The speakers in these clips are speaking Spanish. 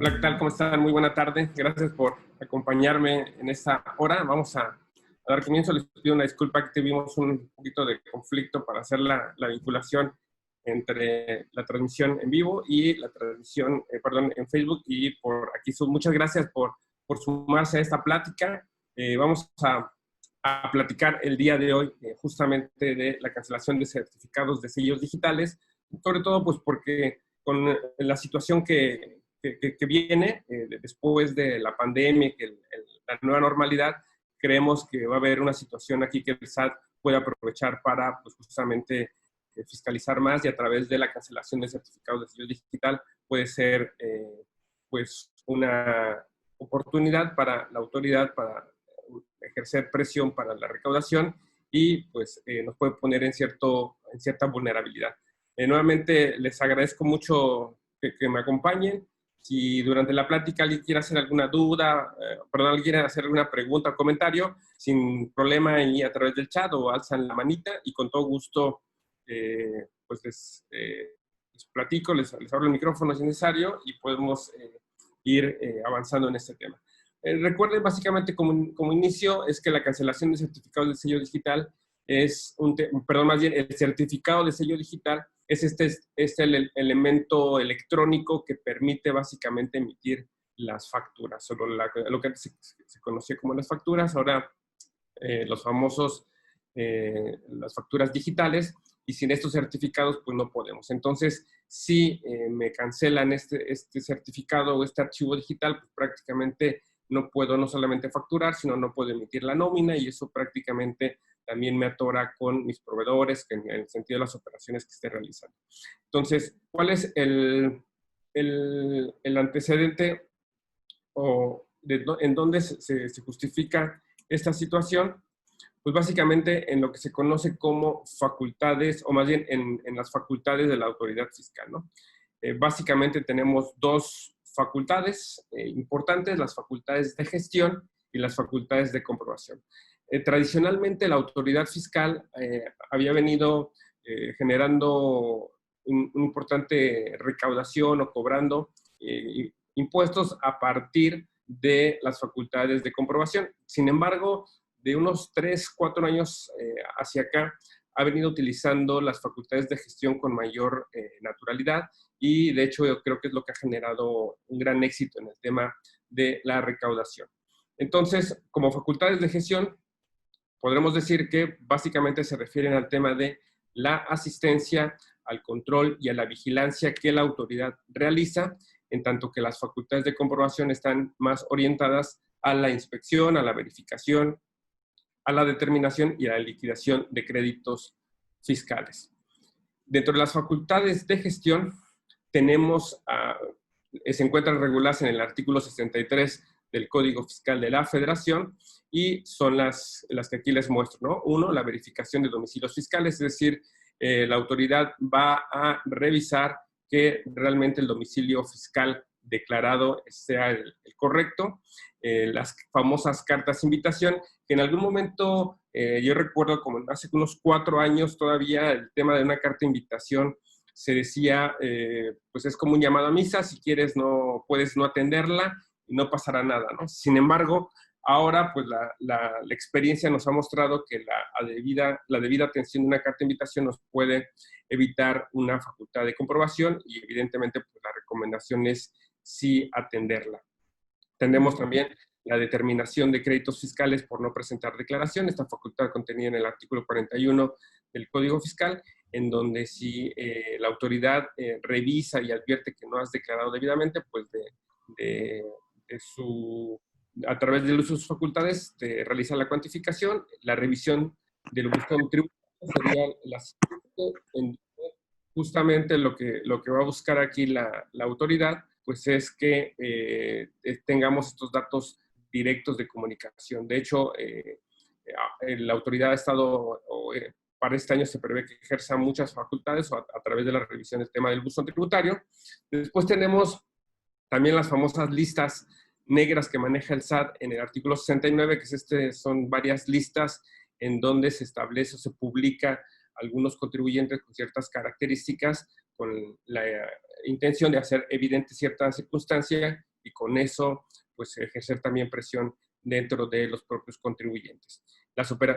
Hola, ¿qué tal? ¿Cómo están? Muy buena tarde. Gracias por acompañarme en esta hora. Vamos a dar comienzo. Les pido una disculpa que tuvimos un poquito de conflicto para hacer la vinculación entre la transmisión en vivo y la transmisión, en Facebook y por aquí. Muchas gracias por sumarse a esta plática. Vamos a platicar el día de hoy justamente de la cancelación de certificados de sellos digitales, sobre todo pues porque con la situación que viene después de la pandemia, la nueva normalidad, creemos que va a haber una situación aquí que el SAT puede aprovechar para pues, justamente fiscalizar más, y a través de la cancelación de certificados de sello digital puede ser pues una oportunidad para la autoridad para ejercer presión para la recaudación y pues nos puede poner en cierta vulnerabilidad. Nuevamente les agradezco mucho que me acompañen. Si durante la plática alguien quiere hacer alguna duda, alguien quiere hacer alguna pregunta o comentario, sin problema y a través del chat o alzan la manita y con todo gusto pues les platico, les abro el micrófono si es necesario y podemos ir avanzando en este tema. Recuerden básicamente como inicio es que la cancelación de certificados de sello digital es más bien el certificado de sello digital es el elemento electrónico que permite básicamente emitir las facturas, o lo que antes se conocía como las facturas, ahora los famosos, las facturas digitales, y sin estos certificados pues no podemos. Entonces, si me cancelan este certificado o este archivo digital, pues prácticamente no puedo no solamente facturar, sino no puedo emitir la nómina, y eso prácticamente también me atora con mis proveedores en el sentido de las operaciones que esté realizando. Entonces, ¿cuál es el antecedente o en dónde se justifica esta situación? Pues básicamente en lo que se conoce como facultades, o más bien en las facultades de la autoridad fiscal, ¿no? Básicamente tenemos dos facultades importantes, las facultades de gestión y las facultades de comprobación. Tradicionalmente la autoridad fiscal había venido generando una importante recaudación o cobrando impuestos a partir de las facultades de comprobación. Sin embargo, de unos 3, 4 años hacia acá, ha venido utilizando las facultades de gestión con mayor naturalidad, y de hecho yo creo que es lo que ha generado un gran éxito en el tema de la recaudación. Entonces, como facultades de gestión, podremos decir que básicamente se refieren al tema de la asistencia, al control y a la vigilancia que la autoridad realiza, en tanto que las facultades de comprobación están más orientadas a la inspección, a la verificación, a la determinación y a la liquidación de créditos fiscales. Dentro de las facultades de gestión tenemos, se encuentran reguladas en el artículo 63 del Código Fiscal de la Federación, y son las que aquí les muestro, ¿no? Uno, la verificación de domicilios fiscales, es decir, la autoridad va a revisar que realmente el domicilio fiscal declarado sea el correcto. Las famosas cartas de invitación, que en algún momento, yo recuerdo como hace unos 4 años todavía, el tema de una carta de invitación se decía, pues es como un llamado a misa, si quieres no puedes no atenderla y no pasará nada, ¿no? Sin embargo, ahora pues la experiencia nos ha mostrado que la debida atención de una carta de invitación nos puede evitar una facultad de comprobación, y evidentemente pues la recomendación es sí atenderla. Tenemos también la determinación de créditos fiscales por no presentar declaración, esta facultad contenida en el artículo 41 del Código Fiscal, en donde si la autoridad revisa y advierte que no has declarado debidamente, pues a través del uso de sus facultades te realiza la cuantificación, la revisión del buzón tributario sería la siguiente, justamente lo que va a buscar aquí la autoridad, pues es que tengamos estos datos directos de comunicación. De hecho, la autoridad ha estado, para este año se prevé que ejerza muchas facultades a través de la revisión del tema del buzón tributario. Después tenemos también las famosas listas negras que maneja el SAT en el artículo 69, que son varias listas en donde se establece o se publica algunos contribuyentes con ciertas características, con la intención de hacer evidente cierta circunstancia y con eso pues ejercer también presión dentro de los propios contribuyentes.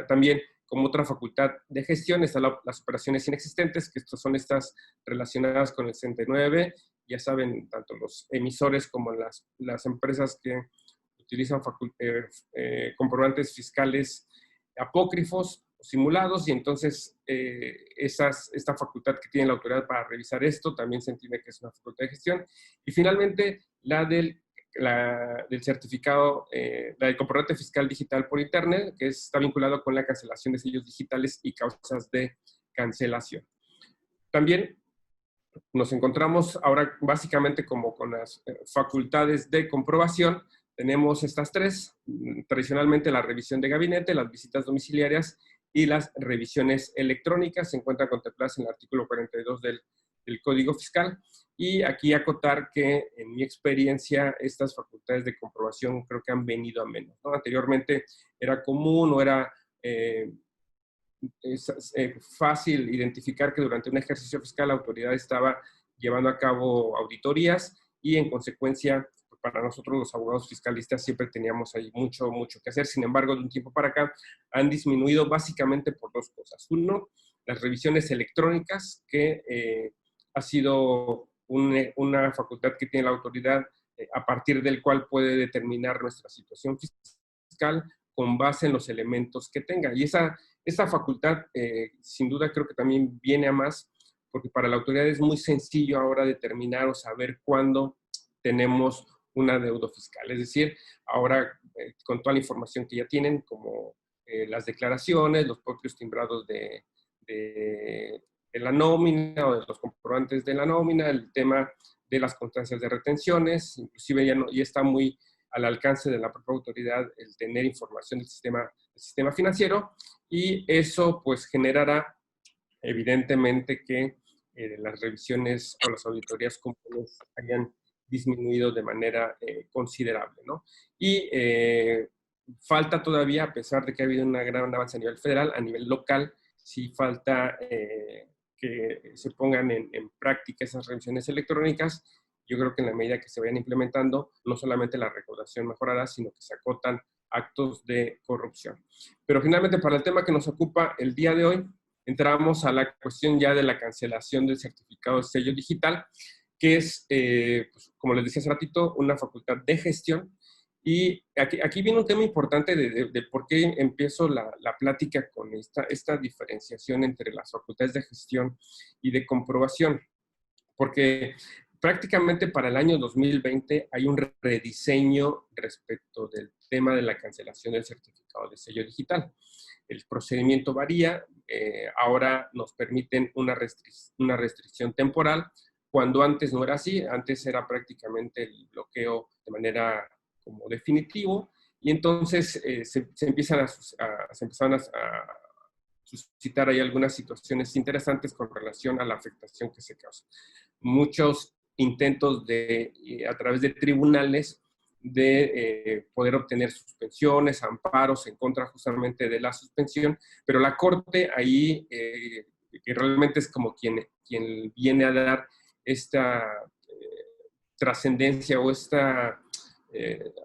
También, como otra facultad de gestión, están las operaciones inexistentes, que son estas relacionadas con el 69. Ya saben, tanto los emisores como las empresas que utilizan comprobantes fiscales apócrifos o simulados, y entonces esta facultad que tiene la autoridad para revisar esto también se entiende que es una facultad de gestión. Y finalmente, la del certificado, la del comprobante fiscal digital por internet, que está vinculado con la cancelación de sellos digitales y causas de cancelación. También nos encontramos ahora básicamente como con las facultades de comprobación. Tenemos estas tres, tradicionalmente la revisión de gabinete, las visitas domiciliarias y las revisiones electrónicas. Se encuentran contempladas en el artículo 42 del Código Fiscal. Y aquí acotar que, en mi experiencia, estas facultades de comprobación creo que han venido a menos, ¿no? Anteriormente era común o era fácil identificar que durante un ejercicio fiscal la autoridad estaba llevando a cabo auditorías y, en consecuencia, para nosotros los abogados fiscalistas siempre teníamos ahí mucho que hacer. Sin embargo, de un tiempo para acá han disminuido básicamente por dos cosas. Uno, las revisiones electrónicas, que ha sido una facultad que tiene la autoridad a partir del cual puede determinar nuestra situación fiscal con base en los elementos que tenga. Y esta facultad, sin duda, creo que también viene a más, porque para la autoridad es muy sencillo ahora determinar o saber cuándo tenemos un adeudo fiscal. Es decir, ahora con toda la información que ya tienen, como las declaraciones, los propios timbrados de la nómina o de los comprobantes de la nómina, el tema de las constancias de retenciones, inclusive ya está muy al alcance de la propia autoridad el tener información del sistema financiero, y eso pues generará evidentemente que las revisiones o las auditorías comunes hayan disminuido de manera considerable, ¿no? Y falta todavía, a pesar de que ha habido un gran avance a nivel federal, a nivel local, sí falta que se pongan en práctica esas revisiones electrónicas. Yo creo que en la medida que se vayan implementando, no solamente la recaudación mejorará, sino que se acotan actos de corrupción. Pero finalmente, para el tema que nos ocupa el día de hoy, entramos a la cuestión ya de la cancelación del certificado de sello digital, que es, pues, como les decía hace ratito, una facultad de gestión. Y aquí viene un tema importante de por qué empiezo la plática con esta diferenciación entre las facultades de gestión y de comprobación. Porque prácticamente para el año 2020 hay un rediseño respecto del tema de la cancelación del certificado de sello digital. El procedimiento varía, ahora nos permiten una restricción temporal, cuando antes no era así. Antes era prácticamente el bloqueo de manera como definitivo, y entonces se empezaron a suscitar ahí algunas situaciones interesantes con relación a la afectación que se causa. Muchos intentos a través de tribunales de poder obtener suspensiones, amparos en contra justamente de la suspensión, pero la Corte ahí, que realmente es como quien viene a dar esta trascendencia o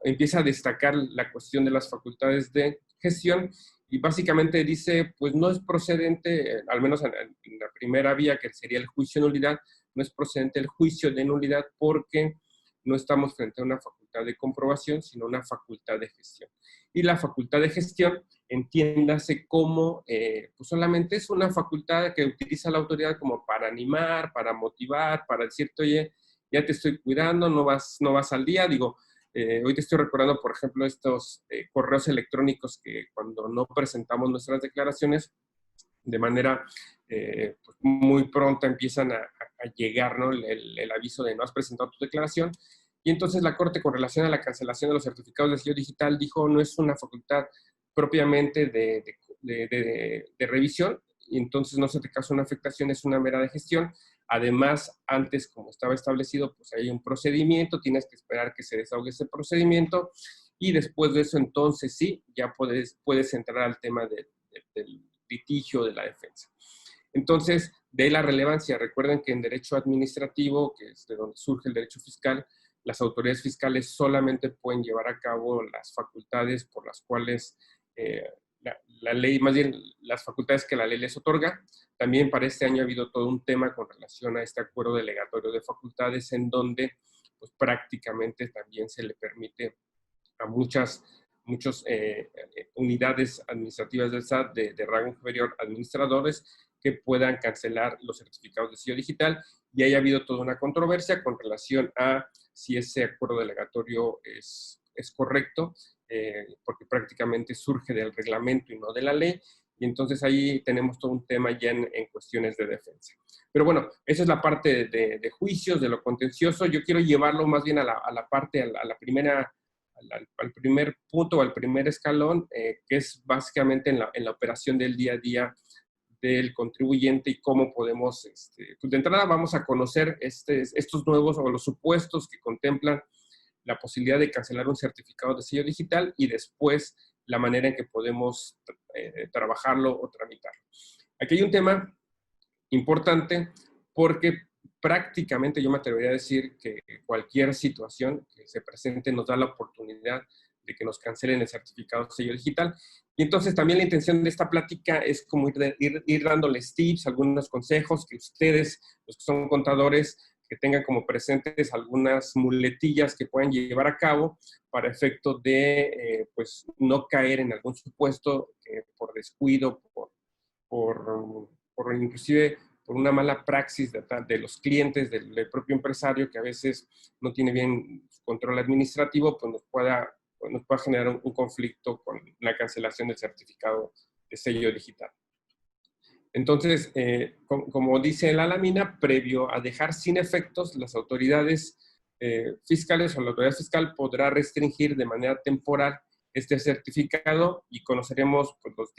empieza a destacar la cuestión de las facultades de gestión, y básicamente dice, pues no es procedente, al menos en la primera vía, que sería el juicio de nulidad, no es procedente el juicio de nulidad porque no estamos frente a una facultad de comprobación, sino una facultad de gestión. Y la facultad de gestión, entiéndase como, pues solamente es una facultad que utiliza la autoridad como para animar, para motivar, para decirte, oye, ya te estoy cuidando, no vas al día. Digo, hoy te estoy recordando, por ejemplo, estos correos electrónicos que cuando no presentamos nuestras declaraciones, de manera pues muy pronta empiezan a llegar, ¿no? el aviso de no has presentado tu declaración. Y entonces la Corte, con relación a la cancelación de los certificados de sello digital, dijo no es una facultad propiamente de revisión, y entonces no se te causa una afectación, es una mera de gestión. Además, antes, como estaba establecido, pues hay un procedimiento, tienes que esperar que se desahogue ese procedimiento, y después de eso, entonces sí, ya puedes entrar al tema del litigio de la defensa. Entonces, de la relevancia, recuerden que en derecho administrativo, que es de donde surge el derecho fiscal, las autoridades fiscales solamente pueden llevar a cabo las facultades por las cuales la ley, más bien las facultades que la ley les otorga. También para este año ha habido todo un tema con relación a este acuerdo delegatorio de facultades, en donde pues, prácticamente también se le permite a muchas unidades administrativas del SAT de rango inferior, administradores, que puedan cancelar los certificados de sello digital. Y haya habido toda una controversia con relación a si ese acuerdo delegatorio es correcto, porque prácticamente surge del reglamento y no de la ley. Y entonces ahí tenemos todo un tema ya en cuestiones de defensa. Pero bueno, esa es la parte de juicios, de lo contencioso. Yo quiero llevarlo más bien a la parte, a la primera, al primer punto, al primer escalón, que es básicamente en la operación del día a día del contribuyente y cómo podemos, pues de entrada vamos a conocer estos nuevos o los supuestos que contemplan la posibilidad de cancelar un certificado de sello digital y después la manera en que podemos trabajarlo o tramitarlo. Aquí hay un tema importante porque prácticamente yo me atrevería a decir que cualquier situación que se presente nos da la oportunidad de que nos cancelen el certificado de sello digital. Y entonces también la intención de esta plática es como ir dándoles tips, algunos consejos que ustedes, los que son contadores, que tengan como presentes algunas muletillas que puedan llevar a cabo para efecto de pues no caer en algún supuesto por descuido, por inclusive por una mala praxis de los clientes, del propio empresario que a veces no tiene bien control administrativo, pues nos pueda generar un conflicto con la cancelación del certificado de sello digital. Entonces, como dice la lámina, previo a dejar sin efectos, las autoridades fiscales o la autoridad fiscal podrá restringir de manera temporal este certificado y conoceremos pues, los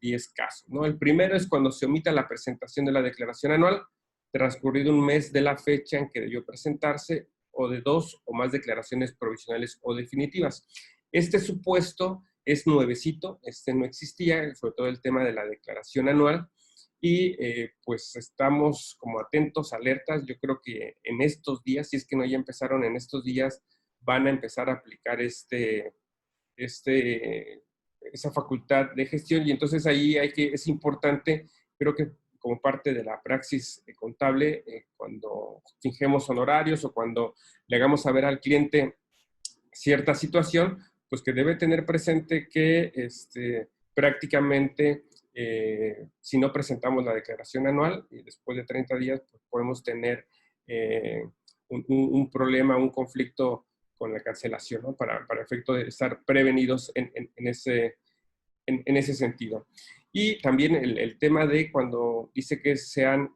10 casos, ¿no? El primero es cuando se omita la presentación de la declaración anual, transcurrido un mes de la fecha en que debió presentarse, o de 2 o más declaraciones provisionales o definitivas. Este supuesto es nuevecito, no existía, sobre todo el tema de la declaración anual, y pues estamos como atentos, alertas. Yo creo que en estos días, si es que no ya empezaron en estos días, van a empezar a aplicar esa facultad de gestión, y entonces ahí es importante, creo que como parte de la praxis contable, cuando fingemos honorarios o cuando le hagamos saber al cliente cierta situación, pues que debe tener presente que prácticamente si no presentamos la declaración anual y después de 30 días pues podemos tener un problema, un conflicto con la cancelación, ¿no? Para efecto de estar prevenidos en ese sentido. Y también el tema de cuando dice que se han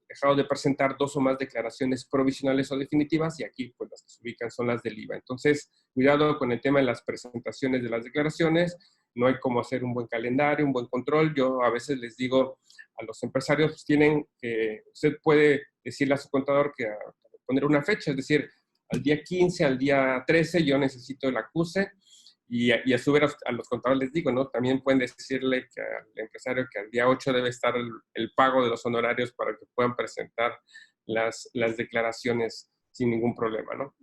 dejado de presentar 2 o más declaraciones provisionales o definitivas, y aquí pues las que se ubican son las del IVA. Entonces, cuidado con el tema de las presentaciones de las declaraciones, no hay cómo hacer un buen calendario, un buen control. Yo a veces les digo a los empresarios, pues usted puede decirle a su contador que poner una fecha, es decir, al día 15, al día 13 yo necesito el acuse, y a su vez a los contadores les digo, ¿no? También pueden decirle que al empresario que al día 8 debe estar el pago de los honorarios para que puedan presentar las declaraciones sin ningún problema, ¿no?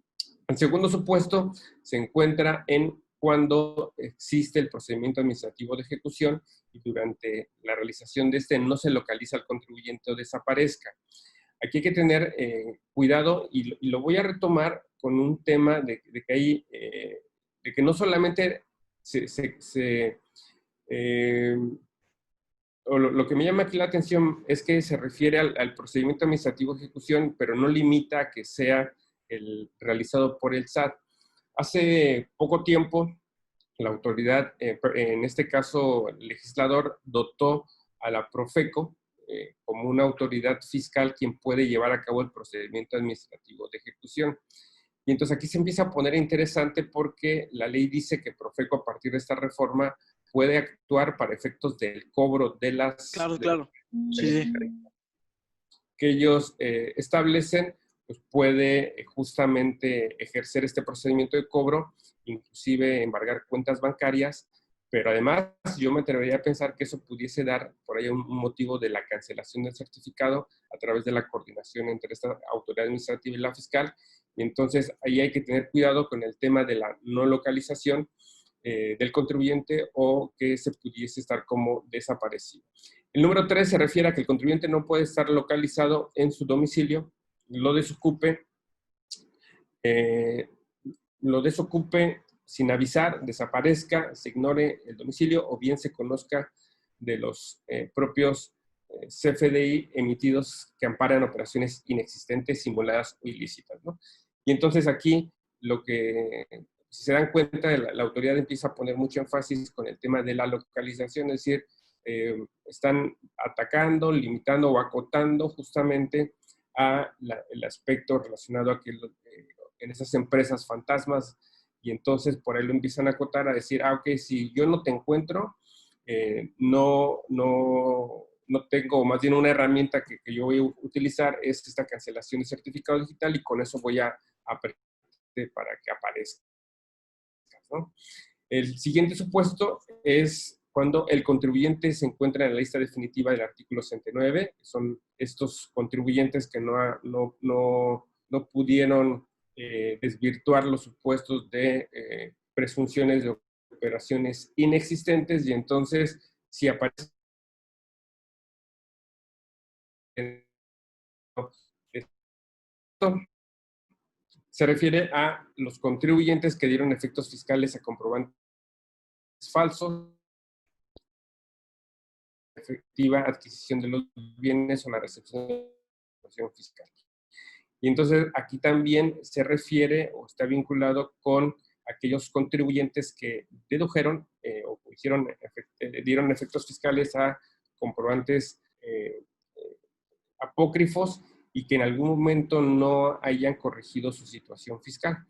El segundo supuesto se encuentra en cuando existe el procedimiento administrativo de ejecución y durante la realización de no se localiza al contribuyente o desaparezca. Aquí hay que tener cuidado, y lo voy a retomar con un tema de que hay de que no solamente lo que me llama aquí la atención es que se refiere al procedimiento administrativo de ejecución, pero no limita a que sea el realizado por el SAT. Hace poco tiempo, la autoridad, en este caso el legislador, dotó a la Profeco como una autoridad fiscal quien puede llevar a cabo el procedimiento administrativo de ejecución. Y entonces aquí se empieza a poner interesante porque la ley dice que Profeco a partir de esta reforma puede actuar para efectos del cobro de las... Claro. Sí. Que ellos establecen, pues puede justamente ejercer este procedimiento de cobro, inclusive embargar cuentas bancarias Pero además, yo me atrevería a pensar que eso pudiese dar por ahí un motivo de la cancelación del certificado a través de la coordinación entre esta autoridad administrativa y la fiscal. Y entonces ahí hay que tener cuidado con el tema de la no localización del contribuyente o que se pudiese estar como desaparecido. El número 3 se refiere a que el contribuyente no puede estar localizado en su domicilio, lo desocupe, eh, lo desocupe sin avisar, desaparezca, se ignore el domicilio o bien se conozca de los propios CFDI emitidos que amparan operaciones inexistentes, simuladas o ilícitas, ¿no? Y entonces aquí lo que, si se dan cuenta, la autoridad empieza a poner mucho énfasis con el tema de la localización, es decir, están atacando, limitando o acotando justamente el aspecto relacionado a que en esas empresas fantasmas, y entonces por ahí lo empiezan a acotar a decir, ok, si yo no te encuentro, no tengo, más bien una herramienta que yo voy a utilizar es esta cancelación de certificado digital y con eso voy a apretar para que aparezca, ¿no? El siguiente supuesto es cuando el contribuyente se encuentra en la lista definitiva del artículo 69, son estos contribuyentes que no pudieron desvirtuar los supuestos de presunciones de operaciones inexistentes y entonces si aparece esto, se refiere a los contribuyentes que dieron efectos fiscales a comprobantes falsos, efectiva adquisición de los bienes o la recepción de la información fiscal. Y entonces aquí también se refiere o está vinculado con aquellos contribuyentes que dedujeron o hicieron, dieron efectos fiscales a comprobantes apócrifos y que en algún momento no hayan corregido su situación fiscal.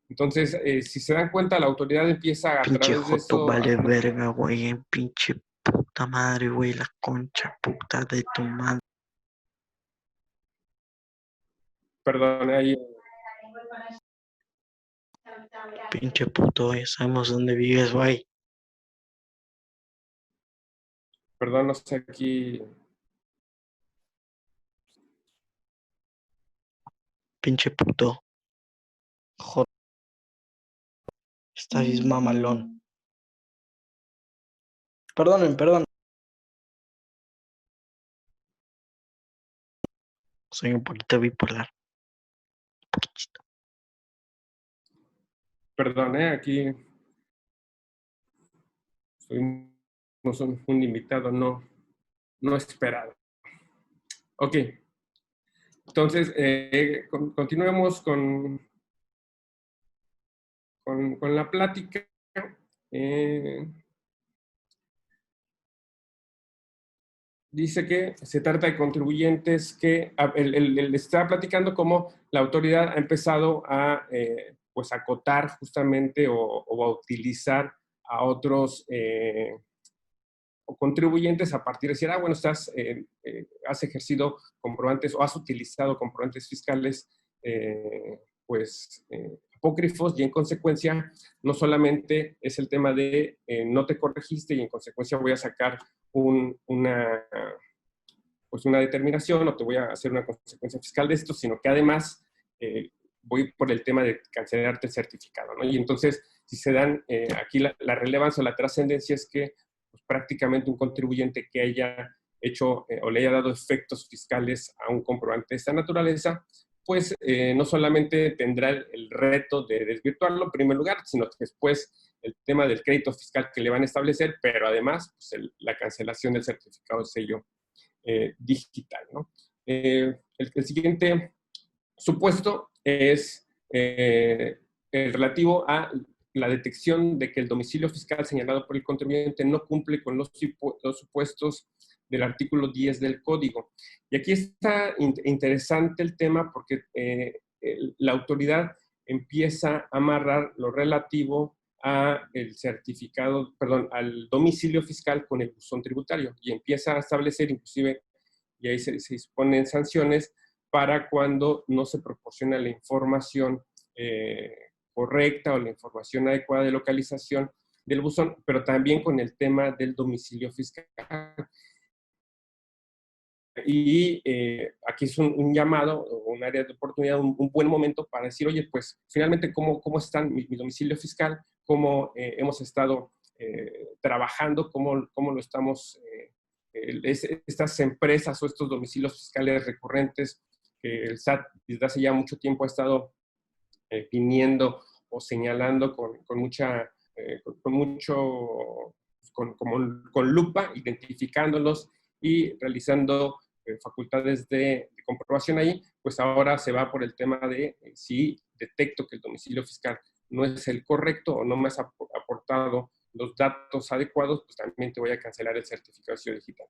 Entonces, si se dan cuenta, la autoridad empieza a Pinche través de joto eso vale verga, güey. Pinche puta madre, güey. La concha puta de tu madre. perdón, ahí, Pinche puto, ya sabemos dónde vives, güey. perdón, no sé aquí, Pinche puto. Joder, estás bien mamalón. Perdonen, perdón. Soy un poquito bipolar. Poquito. perdón, aquí tuvimos un invitado no esperado. Ok, entonces, continuemos con la plática. Eh, dice que se trata de contribuyentes que, está platicando cómo la autoridad ha empezado a pues acotar justamente o a utilizar a otros o contribuyentes a partir de decir, bueno, has ejercido comprobantes o has utilizado comprobantes fiscales pues apócrifos y en consecuencia no solamente es el tema de no te corregiste y en consecuencia voy a sacar pues una determinación o te voy a hacer una consecuencia fiscal de esto, sino que además voy por el tema de cancelarte el certificado, ¿no? Y entonces, si se dan aquí la relevancia o la trascendencia es que pues, prácticamente un contribuyente que haya hecho o le haya dado efectos fiscales a un comprobante de esta naturaleza, pues no solamente tendrá el reto de desvirtuarlo en primer lugar, sino que después el tema del crédito fiscal que le van a establecer, pero además pues, la cancelación del certificado de sello digital, ¿no? El siguiente supuesto es el relativo a la detección de que el domicilio fiscal señalado por el contribuyente no cumple con los supuestos del artículo 10 del Código. Y aquí está interesante el tema porque la autoridad empieza a amarrar lo relativo a el certificado, perdón, al domicilio fiscal con el buzón tributario y empieza a establecer inclusive, y ahí se disponen sanciones para cuando no se proporciona la información correcta o la información adecuada de localización del buzón, pero también con el tema del domicilio fiscal. Y aquí es un llamado, un área de oportunidad, un buen momento para decir, oye, pues finalmente, ¿cómo están mi domicilio fiscal? ¿Cómo hemos estado trabajando? ¿Cómo lo estamos, estas empresas o estos domicilios fiscales recurrentes que el SAT desde hace ya mucho tiempo ha estado viniendo o señalando con mucha, con mucho, con lupa, identificándolos y realizando facultades de comprobación ahí, pues ahora se va por el tema de si detecto que el domicilio fiscal no es el correcto o no me has aportado los datos adecuados, pues también te voy a cancelar el certificado digital.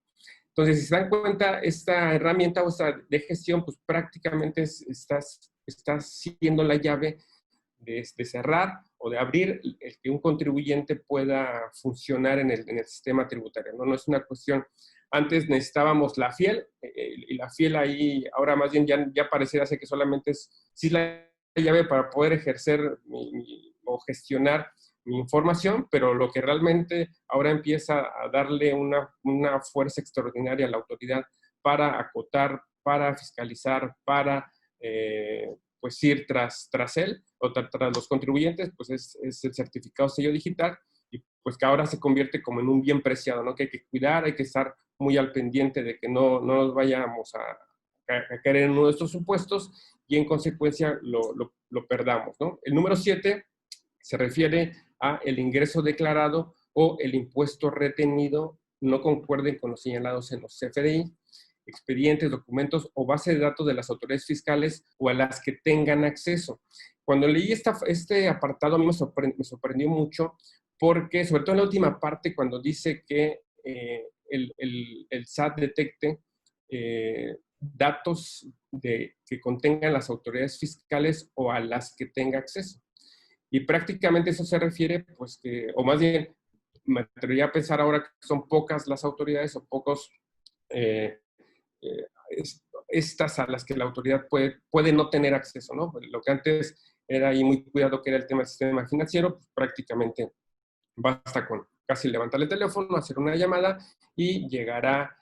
Entonces, si se dan cuenta, esta herramienta o esta de gestión, pues prácticamente estás siendo la llave de cerrar o de abrir el que un contribuyente pueda funcionar en el sistema tributario, ¿no? No es una cuestión, antes necesitábamos la FIEL, y la FIEL ahí, ahora más bien ya pareciera ser que solamente sí es la llave para poder ejercer o gestionar mi información, pero lo que realmente ahora empieza a darle una fuerza extraordinaria a la autoridad para acotar, para fiscalizar, para pues ir tras él o tras los contribuyentes, pues es el certificado sello digital, y pues que ahora se convierte como en un bien preciado, ¿no? Que hay que cuidar, hay que estar muy al pendiente de que no nos vayamos a caer en uno de estos supuestos y en consecuencia lo perdamos, ¿no? El número 7 se refiere a el ingreso declarado o el impuesto retenido no concuerden con los señalados en los CFDI, expedientes, documentos o base de datos de las autoridades fiscales o a las que tengan acceso. Cuando leí este apartado, a mí me sorprendió mucho porque, sobre todo en la última parte, cuando dice que el SAT detecte datos que contengan las autoridades fiscales o a las que tenga acceso. Y prácticamente eso se refiere, pues que, o más bien, me atrevería a pensar ahora que son pocas las autoridades o pocos eh, eh, estas a las que la autoridad puede no tener acceso, ¿no? Lo que antes era ahí muy cuidado que era el tema del sistema financiero, pues prácticamente basta con casi levantar el teléfono, hacer una llamada y llegará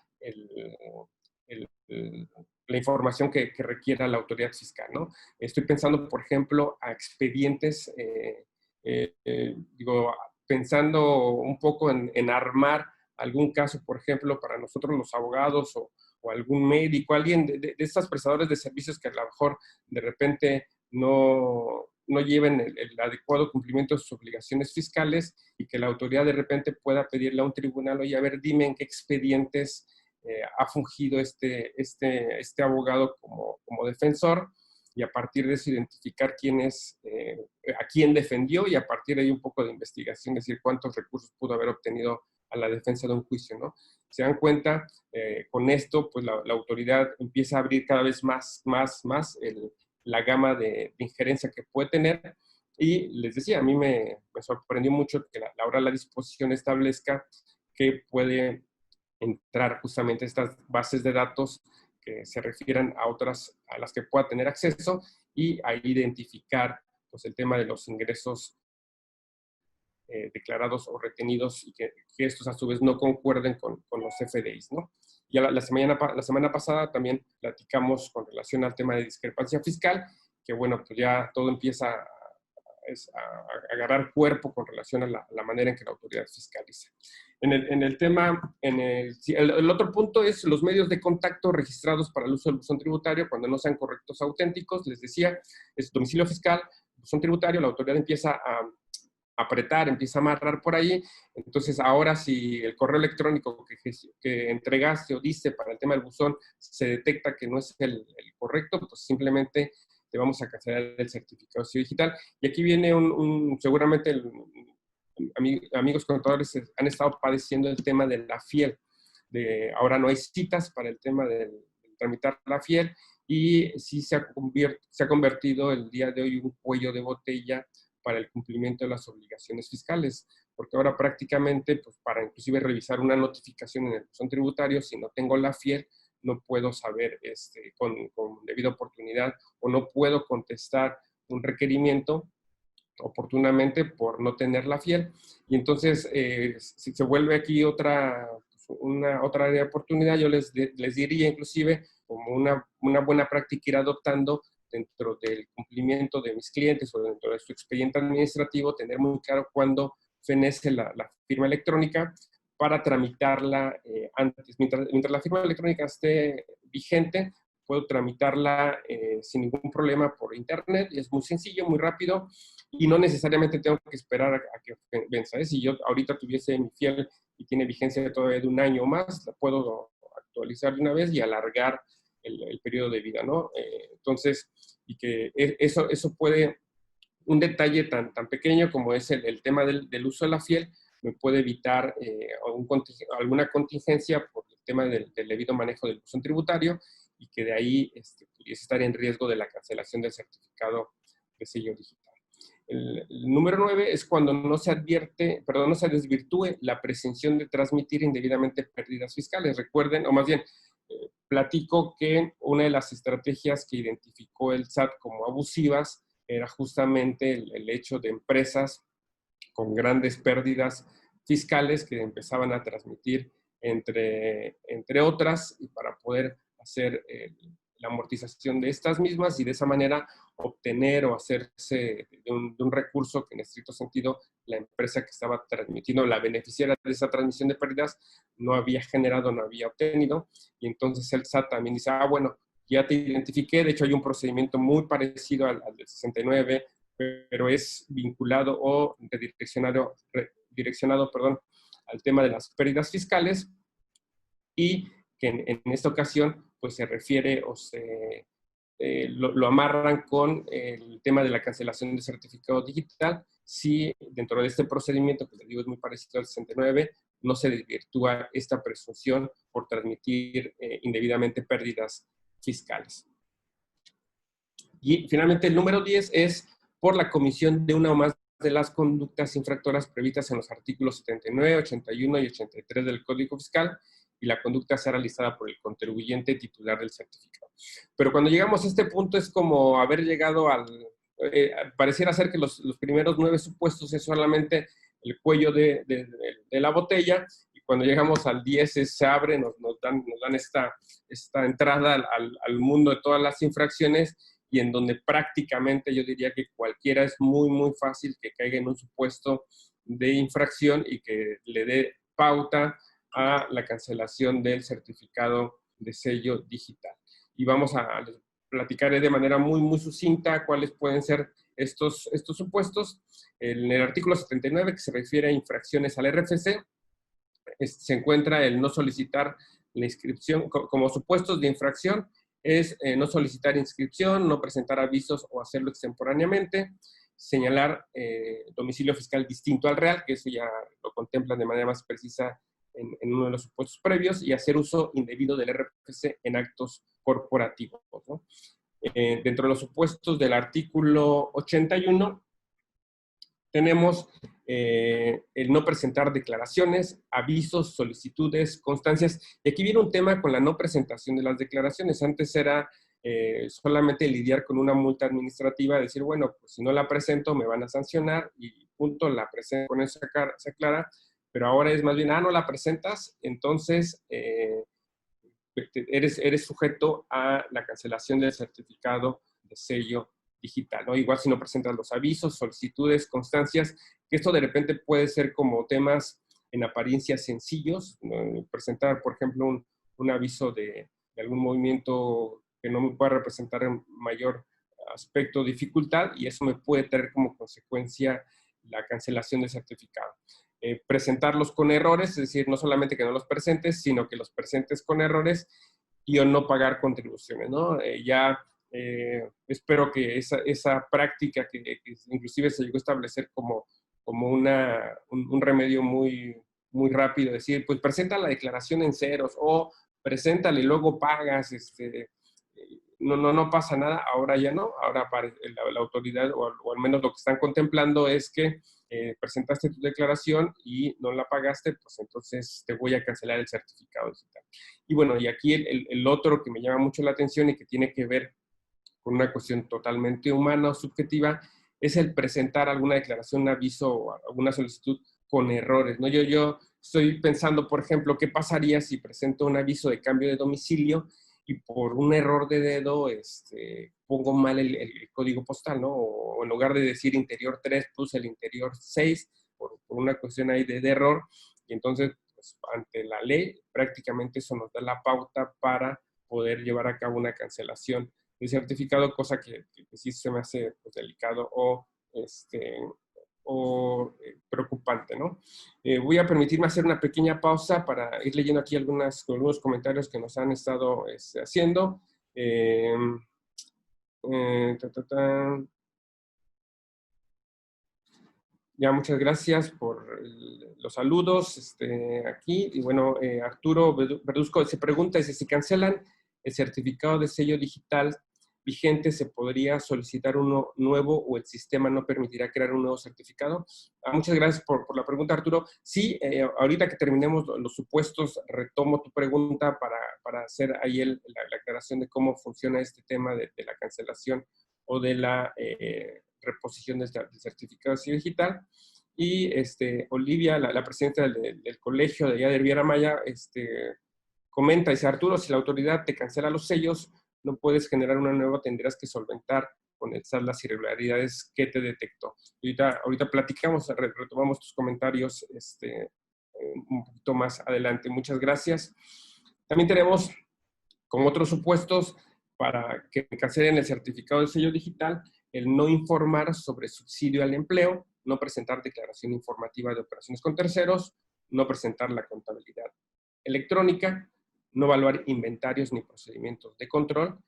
la información que requiera la autoridad fiscal, ¿no? Estoy pensando, por ejemplo, a expedientes, digo, pensando un poco en armar algún caso, por ejemplo, para nosotros los abogados o algún médico, alguien de estas prestadores de servicios que a lo mejor de repente no lleven el adecuado cumplimiento de sus obligaciones fiscales y que la autoridad de repente pueda pedirle a un tribunal, oye, a ver, dime en qué expedientes ha fungido este abogado como defensor, y a partir de eso identificar a quién defendió, y a partir de ahí un poco de investigación, decir cuántos recursos pudo haber obtenido a la defensa de un juicio, ¿no? Se dan cuenta, con esto, pues la autoridad empieza a abrir cada vez más la gama de injerencia que puede tener, y les decía, a mí me sorprendió mucho que ahora la disposición establezca que puede entrar justamente estas bases de datos que se refieran a otras a las que pueda tener acceso, y ahí identificar pues, el tema de los ingresos declarados o retenidos y que estos a su vez no concuerden con los FDIs, ¿no? Ya la semana pasada también platicamos con relación al tema de discrepancia fiscal, que bueno, pues ya todo empieza a agarrar cuerpo con relación a la manera en que la autoridad fiscaliza. En el tema, el otro punto es los medios de contacto registrados para el uso del buzón tributario cuando no sean correctos o auténticos. Les decía, es domicilio fiscal, buzón tributario, la autoridad empieza a apretar, empieza a amarrar por ahí. Entonces, ahora si el correo electrónico que entregaste o diste para el tema del buzón se detecta que no es el correcto, pues simplemente te vamos a cancelar el certificado digital. Y aquí viene seguramente amigos contadores han estado padeciendo el tema de la FIEL. Ahora no hay citas para el tema de tramitar la FIEL, y sí se ha convertido el día de hoy un cuello de botella para el cumplimiento de las obligaciones fiscales, porque ahora prácticamente, pues para inclusive revisar una notificación en el buzón tributario, si no tengo la FIEL, no puedo saber con debida oportunidad, o no puedo contestar un requerimiento oportunamente por no tener la fiel. Y entonces, si se vuelve aquí otra área de oportunidad, yo les diría inclusive como una buena práctica ir adoptando dentro del cumplimiento de mis clientes o dentro de su expediente administrativo, tener muy claro cuándo fenece la firma electrónica para tramitarla antes. Mientras la firma electrónica esté vigente, puedo tramitarla sin ningún problema por internet, y es muy sencillo, muy rápido, y no necesariamente tengo que esperar a que venza. Si yo ahorita tuviese mi fiel y tiene vigencia todavía de un año o más, la puedo actualizar de una vez y alargar el periodo de vida, ¿no? Entonces, y que eso puede, un detalle tan pequeño como es el tema del uso de la fiel, me puede evitar alguna contingencia por el tema del debido manejo del buzón tributario, y que de ahí pudiese estar en riesgo de la cancelación del certificado de sello digital. El número 9 es cuando no se desvirtúe la presunción de transmitir indebidamente pérdidas fiscales. Recuerden, o más bien, platico que una de las estrategias que identificó el SAT como abusivas era justamente el hecho de empresas con grandes pérdidas fiscales que empezaban a transmitir entre otras, y para poder hacer la amortización de estas mismas, y de esa manera obtener o hacerse de un recurso que en estricto sentido la empresa que estaba transmitiendo, la beneficiaria de esa transmisión de pérdidas, no había generado, no había obtenido. Y entonces el SAT también dice, bueno, ya te identifiqué, de hecho hay un procedimiento muy parecido al del 69, pero es vinculado o direccionado al tema de las pérdidas fiscales, y que en esta ocasión pues se refiere o lo amarran con el tema de la cancelación de certificado digital, si dentro de este procedimiento, que les digo es muy parecido al 69, no se desvirtúa esta presunción por transmitir indebidamente pérdidas fiscales. Y finalmente el número 10 es por la comisión de una o más de las conductas infractoras previstas en los artículos 79, 81 y 83 del Código Fiscal, y la conducta será realizada por el contribuyente titular del certificado. Pero cuando llegamos a este punto es como haber llegado pareciera ser que los primeros 9 supuestos es solamente el cuello de la botella, y cuando llegamos al 10 se abre, nos dan esta entrada al mundo de todas las infracciones, y en donde prácticamente yo diría que cualquiera es muy, muy fácil que caiga en un supuesto de infracción y que le dé pauta a la cancelación del certificado de sello digital. Y vamos a platicar de manera muy, muy sucinta cuáles pueden ser estos supuestos. En el artículo 79, que se refiere a infracciones al RFC, se encuentra el no solicitar la inscripción como supuestos de infracción. Es no solicitar inscripción, no presentar avisos o hacerlo extemporáneamente, señalar domicilio fiscal distinto al real, que eso ya lo contemplan de manera más precisa en uno de los supuestos previos, y hacer uso indebido del RFC en actos corporativos, ¿no? Dentro de los supuestos del artículo 81, tenemos el no presentar declaraciones, avisos, solicitudes, constancias. Y aquí viene un tema con la no presentación de las declaraciones. Antes era solamente lidiar con una multa administrativa, decir, bueno, pues si no la presento me van a sancionar y punto, la presento, con eso se aclara. Pero ahora es más bien, no la presentas, entonces eres sujeto a la cancelación del certificado de sello digital, ¿no? Igual si no presentas los avisos, solicitudes, constancias, que esto de repente puede ser como temas en apariencia sencillos, ¿no? Presentar, por ejemplo, un aviso de algún movimiento que no me pueda representar en mayor aspecto de dificultad, y eso me puede tener como consecuencia la cancelación del certificado. Presentarlos con errores, es decir, no solamente que no los presentes, sino que los presentes con errores, y o no pagar contribuciones, ¿no? Espero que esa práctica que inclusive se llegó a establecer como un remedio muy, muy rápido, decir, pues presenta la declaración en ceros, o preséntale y luego pagas, no pasa nada. Ahora ya no, ahora la autoridad, o al menos lo que están contemplando es que presentaste tu declaración y no la pagaste, pues entonces te voy a cancelar el certificado digital. Y bueno, y aquí el otro que me llama mucho la atención y que tiene que ver con una cuestión totalmente humana o subjetiva, es el presentar alguna declaración, un aviso o alguna solicitud con errores, ¿no? Yo estoy pensando, por ejemplo, ¿qué pasaría si presento un aviso de cambio de domicilio y por un error de dedo pongo mal el código postal, ¿no? O en lugar de decir interior 3, puse el interior 6 por una cuestión ahí de error. Y entonces, pues, ante la ley, prácticamente eso nos da la pauta para poder llevar a cabo una cancelación de certificado, cosa que sí se me hace, pues, delicado preocupante, ¿no? Voy a permitirme hacer una pequeña pausa para ir leyendo aquí algunos comentarios que nos han estado haciendo. Ta, ta, ta. Ya, muchas gracias por los saludos aquí. Y bueno, Arturo Verduzco se pregunta, dice, si cancelan el certificado de sello digital vigente, ¿se podría solicitar uno nuevo o el sistema no permitirá crear un nuevo certificado? Muchas gracias por la pregunta, Arturo. Sí, ahorita que terminemos los supuestos, retomo tu pregunta para hacer ahí la aclaración de cómo funciona este tema de la cancelación o de la reposición del certificado de sello digital. Y Olivia, la presidenta del colegio de allá de Riviera Maya, comenta, dice, Arturo, si la autoridad te cancela los sellos, no puedes generar una nueva, tendrás que solventar con estas las irregularidades que te detectó. Ahorita platicamos, retomamos tus comentarios un poquito más adelante. Muchas gracias. También tenemos, con otros supuestos, para que cancelen el certificado de sello digital, el no informar sobre subsidio al empleo, no presentar declaración informativa de operaciones con terceros, no presentar la contabilidad electrónica, no evaluar inventarios ni procedimientos de control.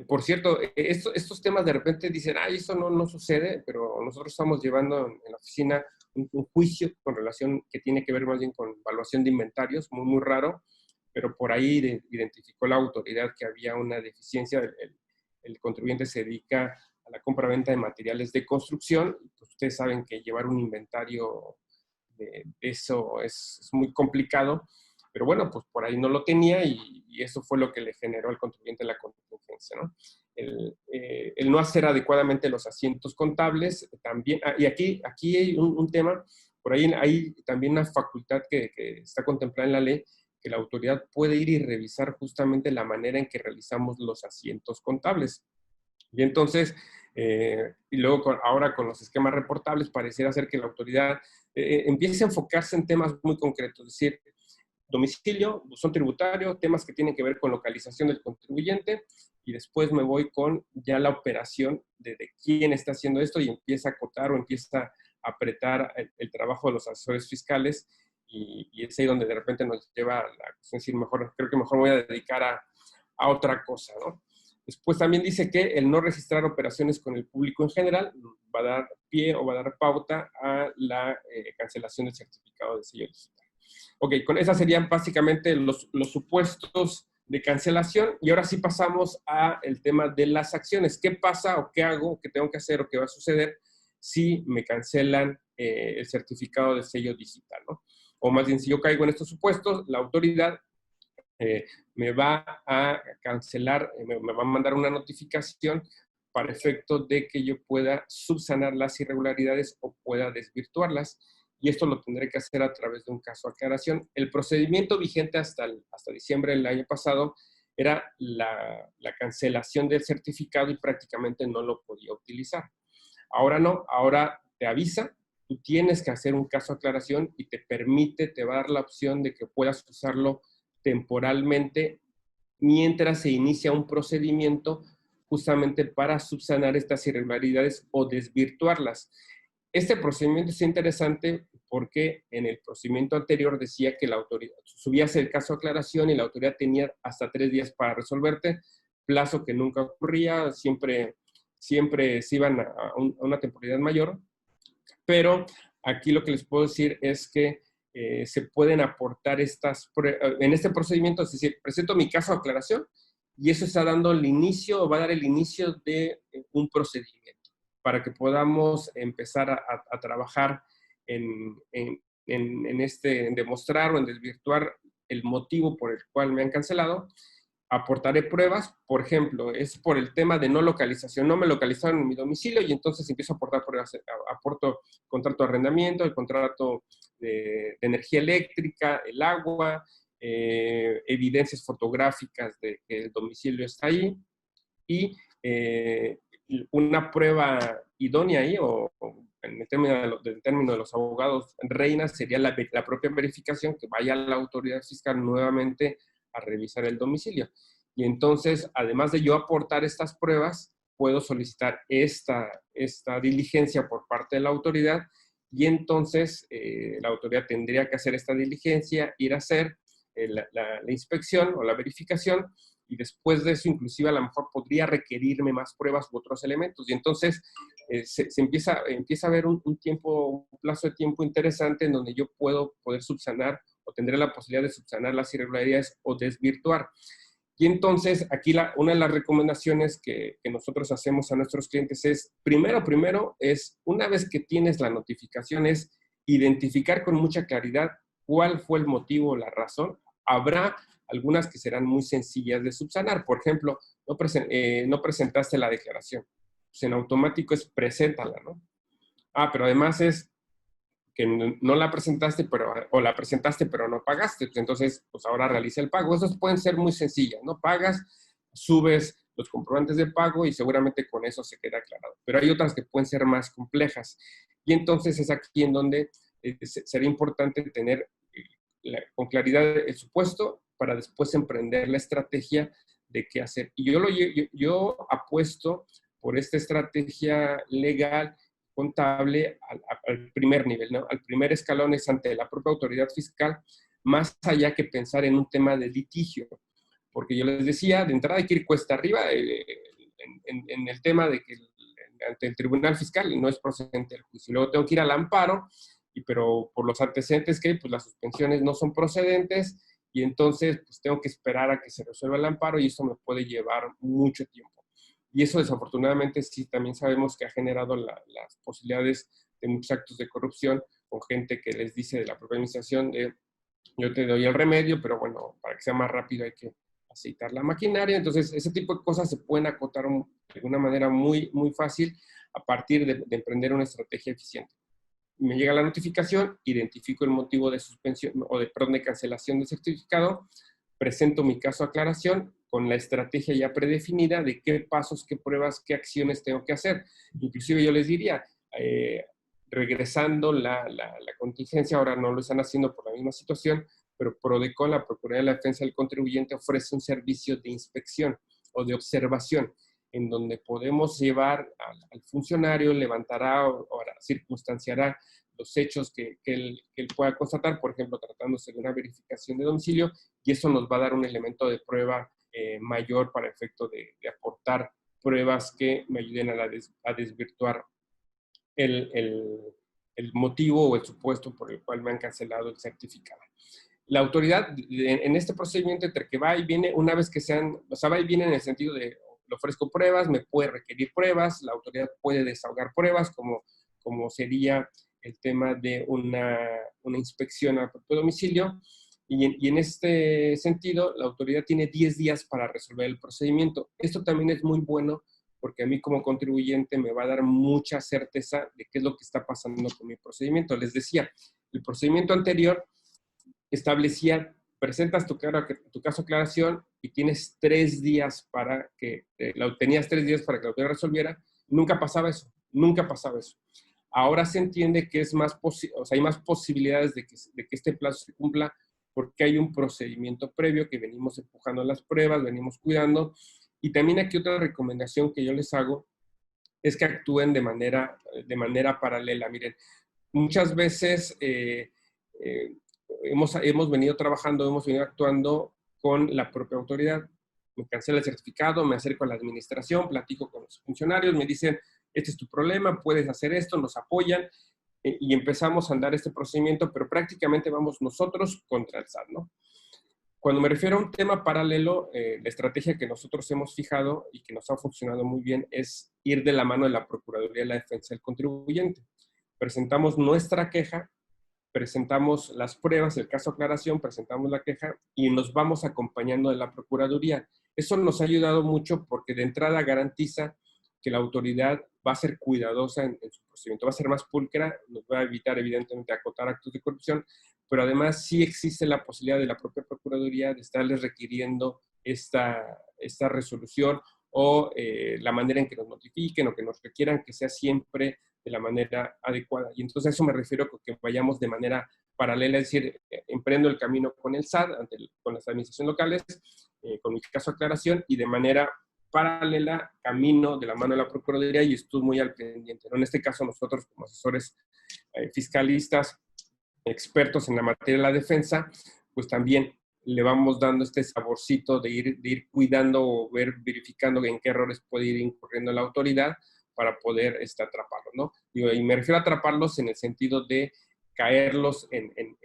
Por cierto, estos temas de repente dicen, ay, eso no sucede, pero nosotros estamos llevando en la oficina un juicio con relación que tiene que ver más bien con evaluación de inventarios, muy, muy raro, pero por ahí identificó la autoridad que había una deficiencia. El contribuyente se dedica a la compra-venta de materiales de construcción. Pues ustedes saben que llevar un inventario de eso es muy complicado, pero bueno, pues por ahí no lo tenía y eso fue lo que le generó al contribuyente la contingencia, ¿no? El no hacer adecuadamente los asientos contables también, y aquí hay un tema, por ahí hay también una facultad que está contemplada en la ley, que la autoridad puede ir y revisar justamente la manera en que realizamos los asientos contables. Y entonces, y luego ahora con los esquemas reportables, pareciera ser que la autoridad empiece a enfocarse en temas muy concretos, es decir, domicilio, buzón tributario, temas que tienen que ver con localización del contribuyente, y después me voy con ya la operación de quién está haciendo esto y empieza a acotar o empieza a apretar el trabajo de los asesores fiscales, y es ahí donde de repente nos lleva a la cuestión, decir, creo que mejor me voy a dedicar a otra cosa, ¿no? Después también dice que el no registrar operaciones con el público en general va a dar pie o va a dar pauta a la cancelación del certificado de sello digital. Ok, con esas serían básicamente los supuestos de cancelación, y ahora sí pasamos al tema de las acciones. ¿Qué pasa o qué hago, qué tengo que hacer o qué va a suceder si me cancelan el certificado de sello digital, ¿no? O más bien, si yo caigo en estos supuestos, la autoridad me va a cancelar, me va a mandar una notificación para efecto de que yo pueda subsanar las irregularidades o pueda desvirtuarlas, y esto lo tendré que hacer a través de un caso de aclaración. El procedimiento vigente hasta diciembre del año pasado era la cancelación del certificado y prácticamente no lo podía utilizar. Ahora no, ahora te avisa, tú tienes que hacer un caso de aclaración y te va a dar la opción de que puedas usarlo temporalmente mientras se inicia un procedimiento justamente para subsanar estas irregularidades o desvirtuarlas. Este procedimiento es interesante porque en el procedimiento anterior decía que la autoridad, subías el caso de aclaración y la autoridad tenía hasta 3 días para resolverte, plazo que nunca ocurría, siempre se iban a una temporalidad mayor, pero aquí lo que les puedo decir es que se pueden aportar en este procedimiento, es decir, presento mi caso de aclaración y eso está dando el inicio, va a dar el inicio de un procedimiento para que podamos empezar a trabajar en demostrar o en desvirtuar el motivo por el cual me han cancelado. aportaré pruebas, por ejemplo, es por el tema de no localización. No me localizaron en mi domicilio y entonces empiezo a aportar pruebas. Aporto contrato de arrendamiento, el contrato de energía eléctrica, el agua, evidencias fotográficas de que el domicilio está ahí y una prueba idónea ahí, o en el término de los abogados reinas, sería la propia verificación, que vaya a la autoridad fiscal nuevamente a revisar el domicilio. Y entonces, además de yo aportar estas pruebas, puedo solicitar esta diligencia por parte de la autoridad y entonces la autoridad tendría que hacer esta diligencia, ir a hacer la inspección o la verificación y después de eso inclusive a lo mejor podría requerirme más pruebas u otros elementos. Y entonces se empieza a ver un plazo de tiempo interesante en donde yo poder subsanar o tendré la posibilidad de subsanar las irregularidades o desvirtuar. Y entonces aquí una de las recomendaciones que nosotros hacemos a nuestros clientes es, primero es, una vez que tienes la notificación, es identificar con mucha claridad cuál fue el motivo o la razón. Habrá algunas que serán muy sencillas de subsanar. Por ejemplo, no presentaste la declaración. Pues en automático es preséntala, ¿no? Pero además es que no la presentaste, o la presentaste pero no pagaste. Pues entonces, pues ahora realiza el pago. Esas pueden ser muy sencillas, ¿no? Pagas, subes los comprobantes de pago y seguramente con eso se queda aclarado. Pero hay otras que pueden ser más complejas. Y entonces es aquí en donde sería importante tener con claridad el supuesto para después emprender la estrategia de qué hacer. Y yo apuesto por esta estrategia legal contable al primer nivel, ¿no? Al primer escalón es ante la propia autoridad fiscal, más allá que pensar en un tema de litigio. Porque yo les decía, de entrada hay que ir cuesta arriba en el tema de que ante el tribunal fiscal no es procedente el juicio. Luego tengo que ir al amparo, pero por los antecedentes que hay, pues las suspensiones no son procedentes y entonces pues tengo que esperar a que se resuelva el amparo y eso me puede llevar mucho tiempo. Y eso desafortunadamente sí también sabemos que ha generado las posibilidades de muchos actos de corrupción con gente que les dice de la propia administración de yo te doy el remedio, pero bueno, para que sea más rápido hay que aceitar la maquinaria. Entonces, ese tipo de cosas se pueden acotar de una manera muy, muy fácil a partir de emprender una estrategia eficiente. Me llega la notificación, identifico el motivo de suspensión de cancelación del certificado, presento mi caso de aclaración con la estrategia ya predefinida de qué pasos, qué pruebas, qué acciones tengo que hacer. Inclusive yo les diría, regresando la contingencia, ahora no lo están haciendo por la misma situación, pero PRODECON, la Procuraduría de la Defensa del Contribuyente, ofrece un servicio de inspección o de observación, en donde podemos llevar al funcionario, levantará o circunstanciará los hechos que él pueda constatar, por ejemplo, tratándose de una verificación de domicilio, y eso nos va a dar un elemento de prueba mayor para efecto de aportar pruebas que me ayuden a desvirtuar el motivo o el supuesto por el cual me han cancelado el certificado. La autoridad, en este procedimiento entre que va y viene, una vez que va y viene en el sentido de le ofrezco pruebas, me puede requerir pruebas, la autoridad puede desahogar pruebas, como sería el tema de una inspección al propio domicilio, y en este sentido, la autoridad tiene 10 días para resolver el procedimiento. Esto también es muy bueno porque a mí como contribuyente me va a dar mucha certeza de qué es lo que está pasando con mi procedimiento. Les decía, el procedimiento anterior establecía, presentas tu caso de aclaración y tienes 3 días para que, tenías 3 días para que la autoridad resolviera. Nunca pasaba eso, nunca pasaba eso. Ahora se entiende que es hay más posibilidades de que este plazo se cumpla porque hay un procedimiento previo que venimos empujando las pruebas, venimos cuidando. Y también aquí otra recomendación que yo les hago es que actúen de manera paralela. Miren, muchas veces hemos venido trabajando, hemos venido actuando con la propia autoridad. Me cancela el certificado, me acerco a la administración, platico con los funcionarios, me dicen, este es tu problema, puedes hacer esto, nos apoyan, y empezamos a andar este procedimiento, pero prácticamente vamos nosotros contra el SAT, ¿no? Cuando me refiero a un tema paralelo, la estrategia que nosotros hemos fijado y que nos ha funcionado muy bien es ir de la mano de la Procuraduría de la Defensa del Contribuyente. Presentamos nuestra queja, presentamos las pruebas, el caso de aclaración, presentamos la queja y nos vamos acompañando de la Procuraduría. Eso nos ha ayudado mucho porque de entrada garantiza que la autoridad va a ser cuidadosa en su procedimiento, va a ser más pulcra, nos va a evitar evidentemente acotar actos de corrupción, pero además sí existe la posibilidad de la propia Procuraduría de estarles requiriendo esta resolución o la manera en que nos notifiquen o que nos requieran que sea siempre de la manera adecuada. Y entonces a eso me refiero con que vayamos de manera paralela, es decir, emprendo el camino con el SAT, con las administraciones locales, con mi caso de aclaración, y de manera paralela camino de la mano de la Procuraduría y estoy muy al pendiente, ¿no? En este caso nosotros como asesores fiscalistas, expertos en la materia de la defensa, pues también le vamos dando este saborcito de ir cuidando o verificando en qué errores puede ir incurriendo la autoridad para poder atraparlos, ¿no? Y me refiero a atraparlos en el sentido de caerlos en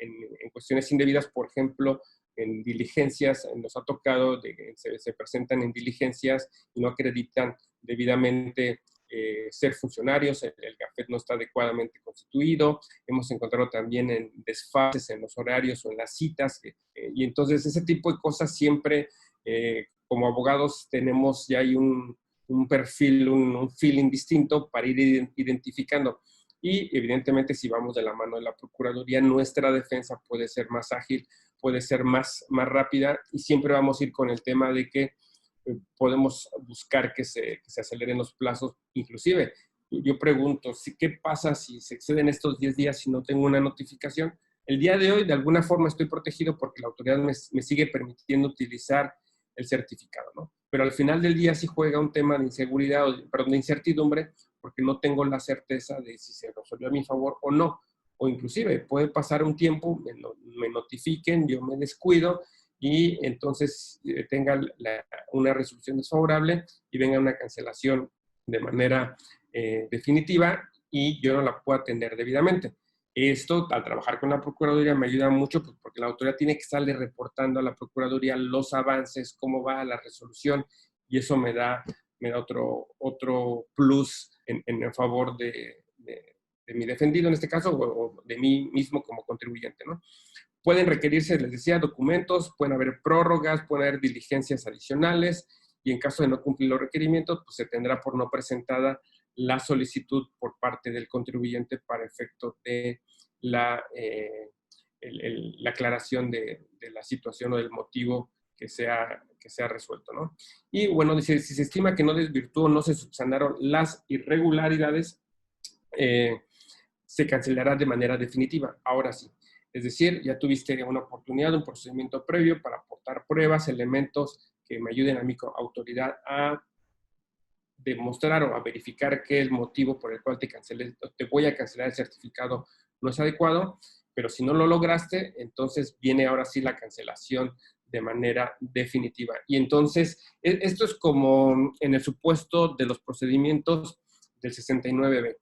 cuestiones indebidas, por ejemplo, en diligencias, nos ha tocado, se presentan en diligencias y no acreditan debidamente ser funcionarios, el GAFET no está adecuadamente constituido, hemos encontrado también en desfases en los horarios o en las citas, y entonces ese tipo de cosas siempre, como abogados tenemos ya hay un perfil, un feeling distinto para ir identificando. Y evidentemente si vamos de la mano de la Procuraduría, nuestra defensa puede ser más ágil, puede ser más rápida y siempre vamos a ir con el tema de que podemos buscar que se aceleren los plazos. Inclusive, yo pregunto, ¿qué pasa si se exceden estos 10 días y no tengo una notificación? El día de hoy, de alguna forma, estoy protegido porque la autoridad me sigue permitiendo utilizar el certificado, ¿no? Pero al final del día sí juega un tema de inseguridad, perdón, de incertidumbre, porque no tengo la certeza de si se resolvió a mi favor o no. O inclusive puede pasar un tiempo, me notifiquen, yo me descuido y entonces tenga una resolución desfavorable y venga una cancelación de manera definitiva y yo no la puedo atender debidamente. Esto, al trabajar con la Procuraduría, me ayuda mucho pues, porque la autoridad tiene que estarle reportando a la Procuraduría los avances, cómo va la resolución, y eso me da otro plus en favor de mi defendido en este caso, o de mí mismo como contribuyente, ¿no? Pueden requerirse, les decía, documentos, pueden haber prórrogas, pueden haber diligencias adicionales, y en caso de no cumplir los requerimientos, pues se tendrá por no presentada la solicitud por parte del contribuyente para efecto de la aclaración de la situación o del motivo que sea resuelto, ¿no? Y bueno, dice, si se estima que no desvirtuó, no se subsanaron las irregularidades, se cancelará de manera definitiva. Ahora sí. Es decir, ya tuviste una oportunidad, un procedimiento previo para aportar pruebas, elementos que me ayuden a mi autoridad a demostrar o a verificar que el motivo por el cual te voy a cancelar el certificado no es adecuado, pero si no lo lograste, entonces viene ahora sí la cancelación de manera definitiva. Y entonces, esto es como en el supuesto de los procedimientos del 69B.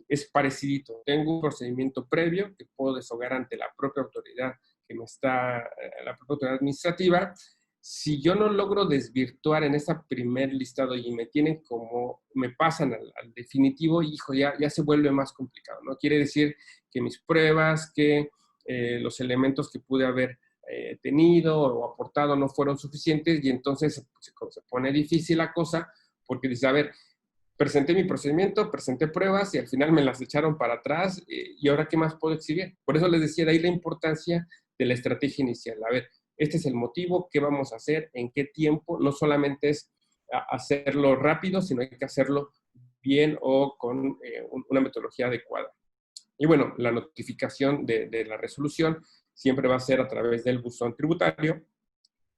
Es parecidito. Tengo un procedimiento previo que puedo deshogar ante la propia autoridad la propia autoridad administrativa. Si yo no logro desvirtuar en ese primer listado y me pasan al definitivo, hijo, ya se vuelve más complicado, ¿no? Quiere decir que mis pruebas, que los elementos que pude haber tenido o aportado no fueron suficientes y entonces se pone difícil la cosa porque dice, a ver, presenté mi procedimiento, presenté pruebas y al final me las echaron para atrás y ahora ¿qué más puedo exhibir? Por eso les decía de ahí la importancia de la estrategia inicial. A ver, este es el motivo, ¿qué vamos a hacer? ¿En qué tiempo? No solamente es hacerlo rápido, sino hay que hacerlo bien o con una metodología adecuada. Y bueno, la notificación de la resolución siempre va a ser a través del buzón tributario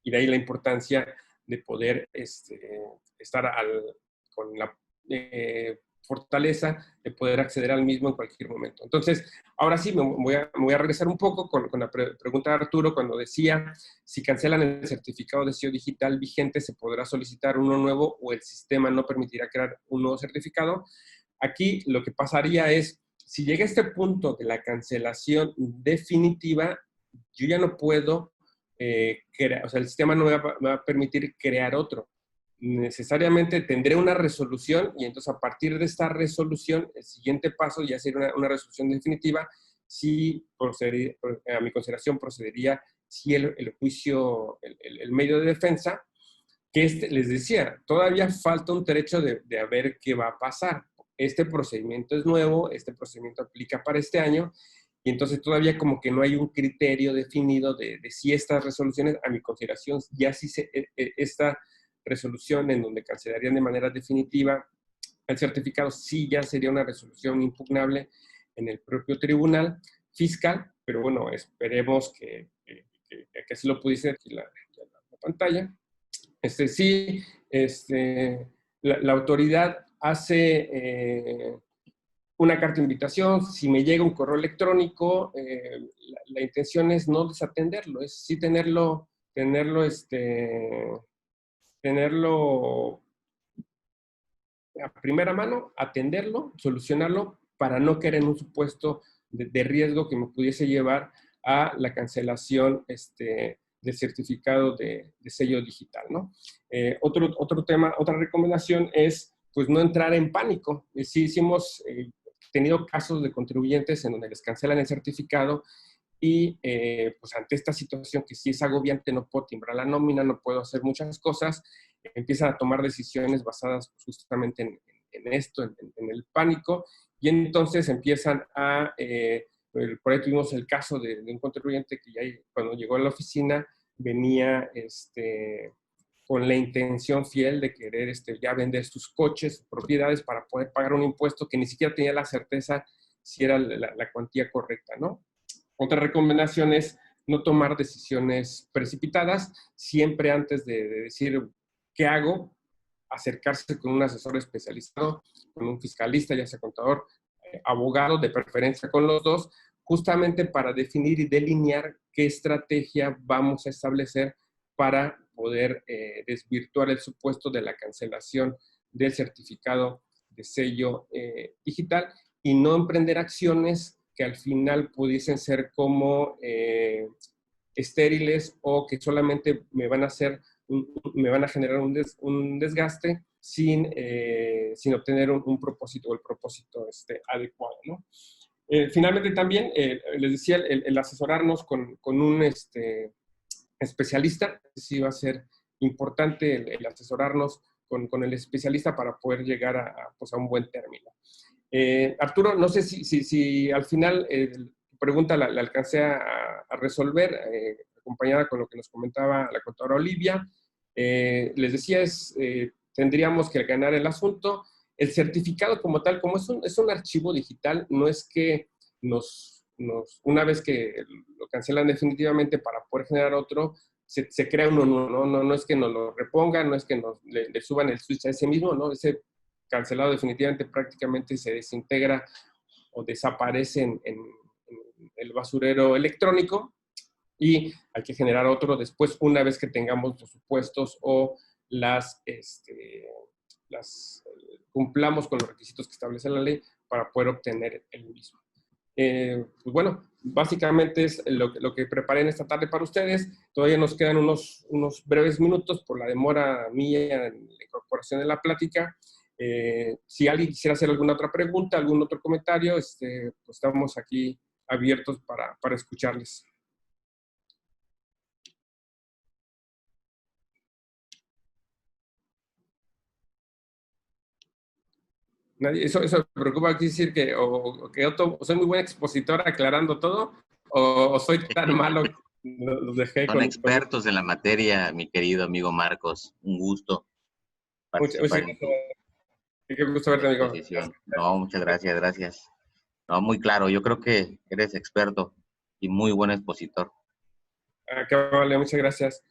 y de ahí la importancia de poder estar con la fortaleza de poder acceder al mismo en cualquier momento. Entonces, ahora sí, me voy a regresar un poco con la pregunta de Arturo cuando decía, si cancelan el certificado de sello digital vigente, ¿se podrá solicitar uno nuevo o el sistema no permitirá crear un nuevo certificado? Aquí lo que pasaría es, si llega a este punto de la cancelación definitiva, yo ya no puedo o sea, el sistema no me va a permitir crear otro. Necesariamente tendré una resolución y entonces a partir de esta resolución, el siguiente paso ya sería una resolución definitiva, sí procedería, a mi consideración procedería si el juicio, el medio de defensa, que les decía, todavía falta un trecho de a ver qué va a pasar. Este procedimiento es nuevo, este procedimiento aplica para este año, y entonces todavía como que no hay un criterio definido de si estas resoluciones, a mi consideración, ya sí esta resolución en donde cancelarían de manera definitiva el certificado, sí ya sería una resolución impugnable en el propio tribunal fiscal, pero bueno, esperemos que así lo pudiese aquí la pantalla. Sí, la autoridad hace una carta de invitación, si me llega un correo electrónico, la intención es no desatenderlo, es sí tenerlo a primera mano, atenderlo, solucionarlo, para no caer en un supuesto de riesgo que me pudiese llevar a la cancelación del certificado de sello digital, ¿no? Otro tema, otra recomendación es, pues, no entrar en pánico. Sí hemos tenido casos de contribuyentes en donde les cancelan el certificado y pues ante esta situación que sí es agobiante, no puedo timbrar la nómina, no puedo hacer muchas cosas, empiezan a tomar decisiones basadas justamente en esto, en el pánico, y entonces empiezan por ahí tuvimos el caso de un contribuyente que ya cuando llegó a la oficina venía con la intención fiel de querer ya vender sus coches, sus propiedades, para poder pagar un impuesto que ni siquiera tenía la certeza si era la cuantía correcta, ¿no? Otra recomendación es no tomar decisiones precipitadas, siempre antes de decir qué hago, acercarse con un asesor especializado, con un fiscalista, ya sea contador, abogado, de preferencia con los dos, justamente para definir y delinear qué estrategia vamos a establecer para poder desvirtuar el supuesto de la cancelación del certificado de sello digital y no emprender acciones que al final pudiesen ser como estériles o que solamente me van a generar un desgaste sin obtener un propósito o el propósito adecuado, ¿no? Finalmente también, les decía, el asesorarnos con un especialista, sí va a ser importante el asesorarnos con el especialista para poder llegar pues a un buen término. Arturo, no sé si al final tu pregunta la alcancé a resolver, acompañada con lo que nos comentaba la contadora Olivia. Les decía, tendríamos que ganar el asunto. El certificado como tal, como es un archivo digital, no es que una vez que lo cancelan definitivamente para poder generar otro, se crea uno nuevo, ¿no? No es que nos lo repongan, no es que le suban el switch a ese mismo, ¿no? Ese cancelado definitivamente prácticamente se desintegra o desaparece en el basurero electrónico y hay que generar otro después una vez que tengamos los supuestos o cumplamos con los requisitos que establece la ley para poder obtener el mismo. Pues bueno, básicamente es lo que preparé en esta tarde para ustedes. Todavía nos quedan unos breves minutos por la demora mía en la incorporación de la plática. Si alguien quisiera hacer alguna otra pregunta, algún otro comentario, pues estamos aquí abiertos para escucharles. Nadie, eso me preocupa aquí decir que que yo soy muy buen expositor aclarando todo, o soy tan malo que los dejé Son expertos en la materia, mi querido amigo Marcos. Un gusto participar en tu qué gusto verte, amigo. exposición. No, muchas gracias, gracias. No, muy claro. Yo creo que eres experto y muy buen expositor. Qué vale, muchas gracias.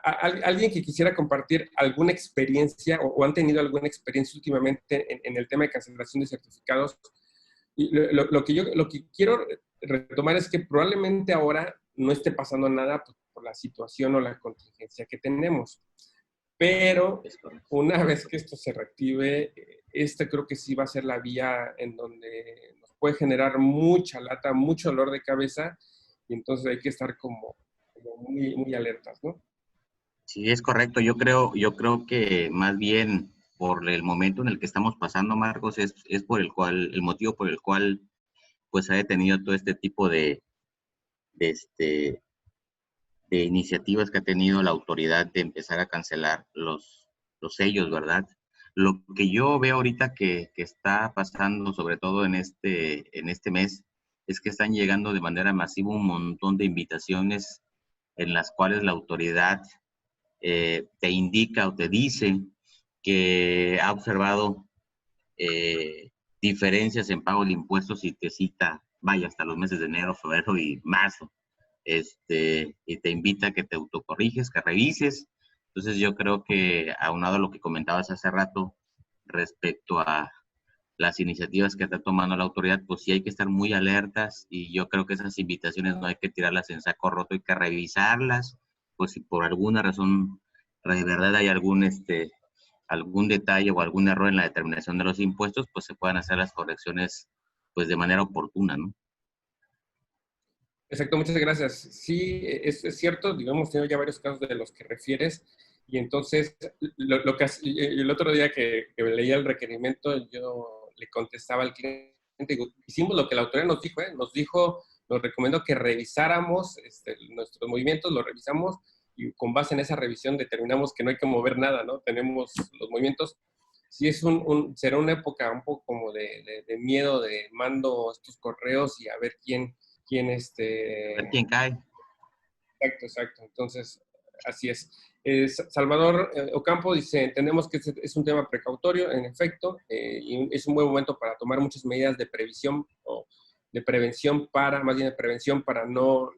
¿Alguien que quisiera compartir alguna experiencia o han tenido alguna experiencia últimamente en el tema de cancelación de certificados? Y lo que quiero retomar es que probablemente ahora no esté pasando nada por la situación o la contingencia que tenemos. Pero una vez que esto se reactive, creo que sí va a ser la vía en donde nos puede generar mucha lata, mucho dolor de cabeza, y entonces hay que estar como muy, muy alertas, ¿no? Sí, es correcto. Yo creo que más bien por el momento en el que estamos pasando, Marcos, es el motivo por el cual pues ha detenido todo este tipo de, este, de iniciativas que ha tenido la autoridad de empezar a cancelar los sellos, ¿verdad? Lo que yo veo ahorita que está pasando, sobre todo en este mes, es que están llegando de manera masiva un montón de invitaciones en las cuales la autoridad te indica o te dice que ha observado diferencias en pago de impuestos y te cita, vaya, hasta los meses de enero, febrero y marzo. Y te invita a que te autocorriges, que revises. Entonces yo creo que aunado a lo que comentabas hace rato respecto a las iniciativas que está tomando la autoridad, pues sí hay que estar muy alertas y yo creo que esas invitaciones no hay que tirarlas en saco roto, hay que revisarlas, pues si por alguna razón de verdad hay algún detalle o algún error en la determinación de los impuestos, pues se puedan hacer las correcciones pues de manera oportuna, ¿no? Exacto, muchas gracias. Sí, es cierto, digamos, hemos tenido ya varios casos de los que refieres, y entonces el otro día que leía el requerimiento, yo le contestaba al cliente, digo, hicimos lo que la autoridad nos dijo, nos recomendó que revisáramos nuestros movimientos, los revisamos, y con base en esa revisión determinamos que no hay que mover nada, ¿no? Tenemos los movimientos. Sí, será una época un poco como de miedo, de mando estos correos y a ver quién A ver quién cae. Exacto, exacto. Entonces, así es. Salvador Ocampo dice, entendemos que es un tema precautorio, en efecto, y es un buen momento para tomar muchas medidas de previsión o de prevención más bien de prevención para no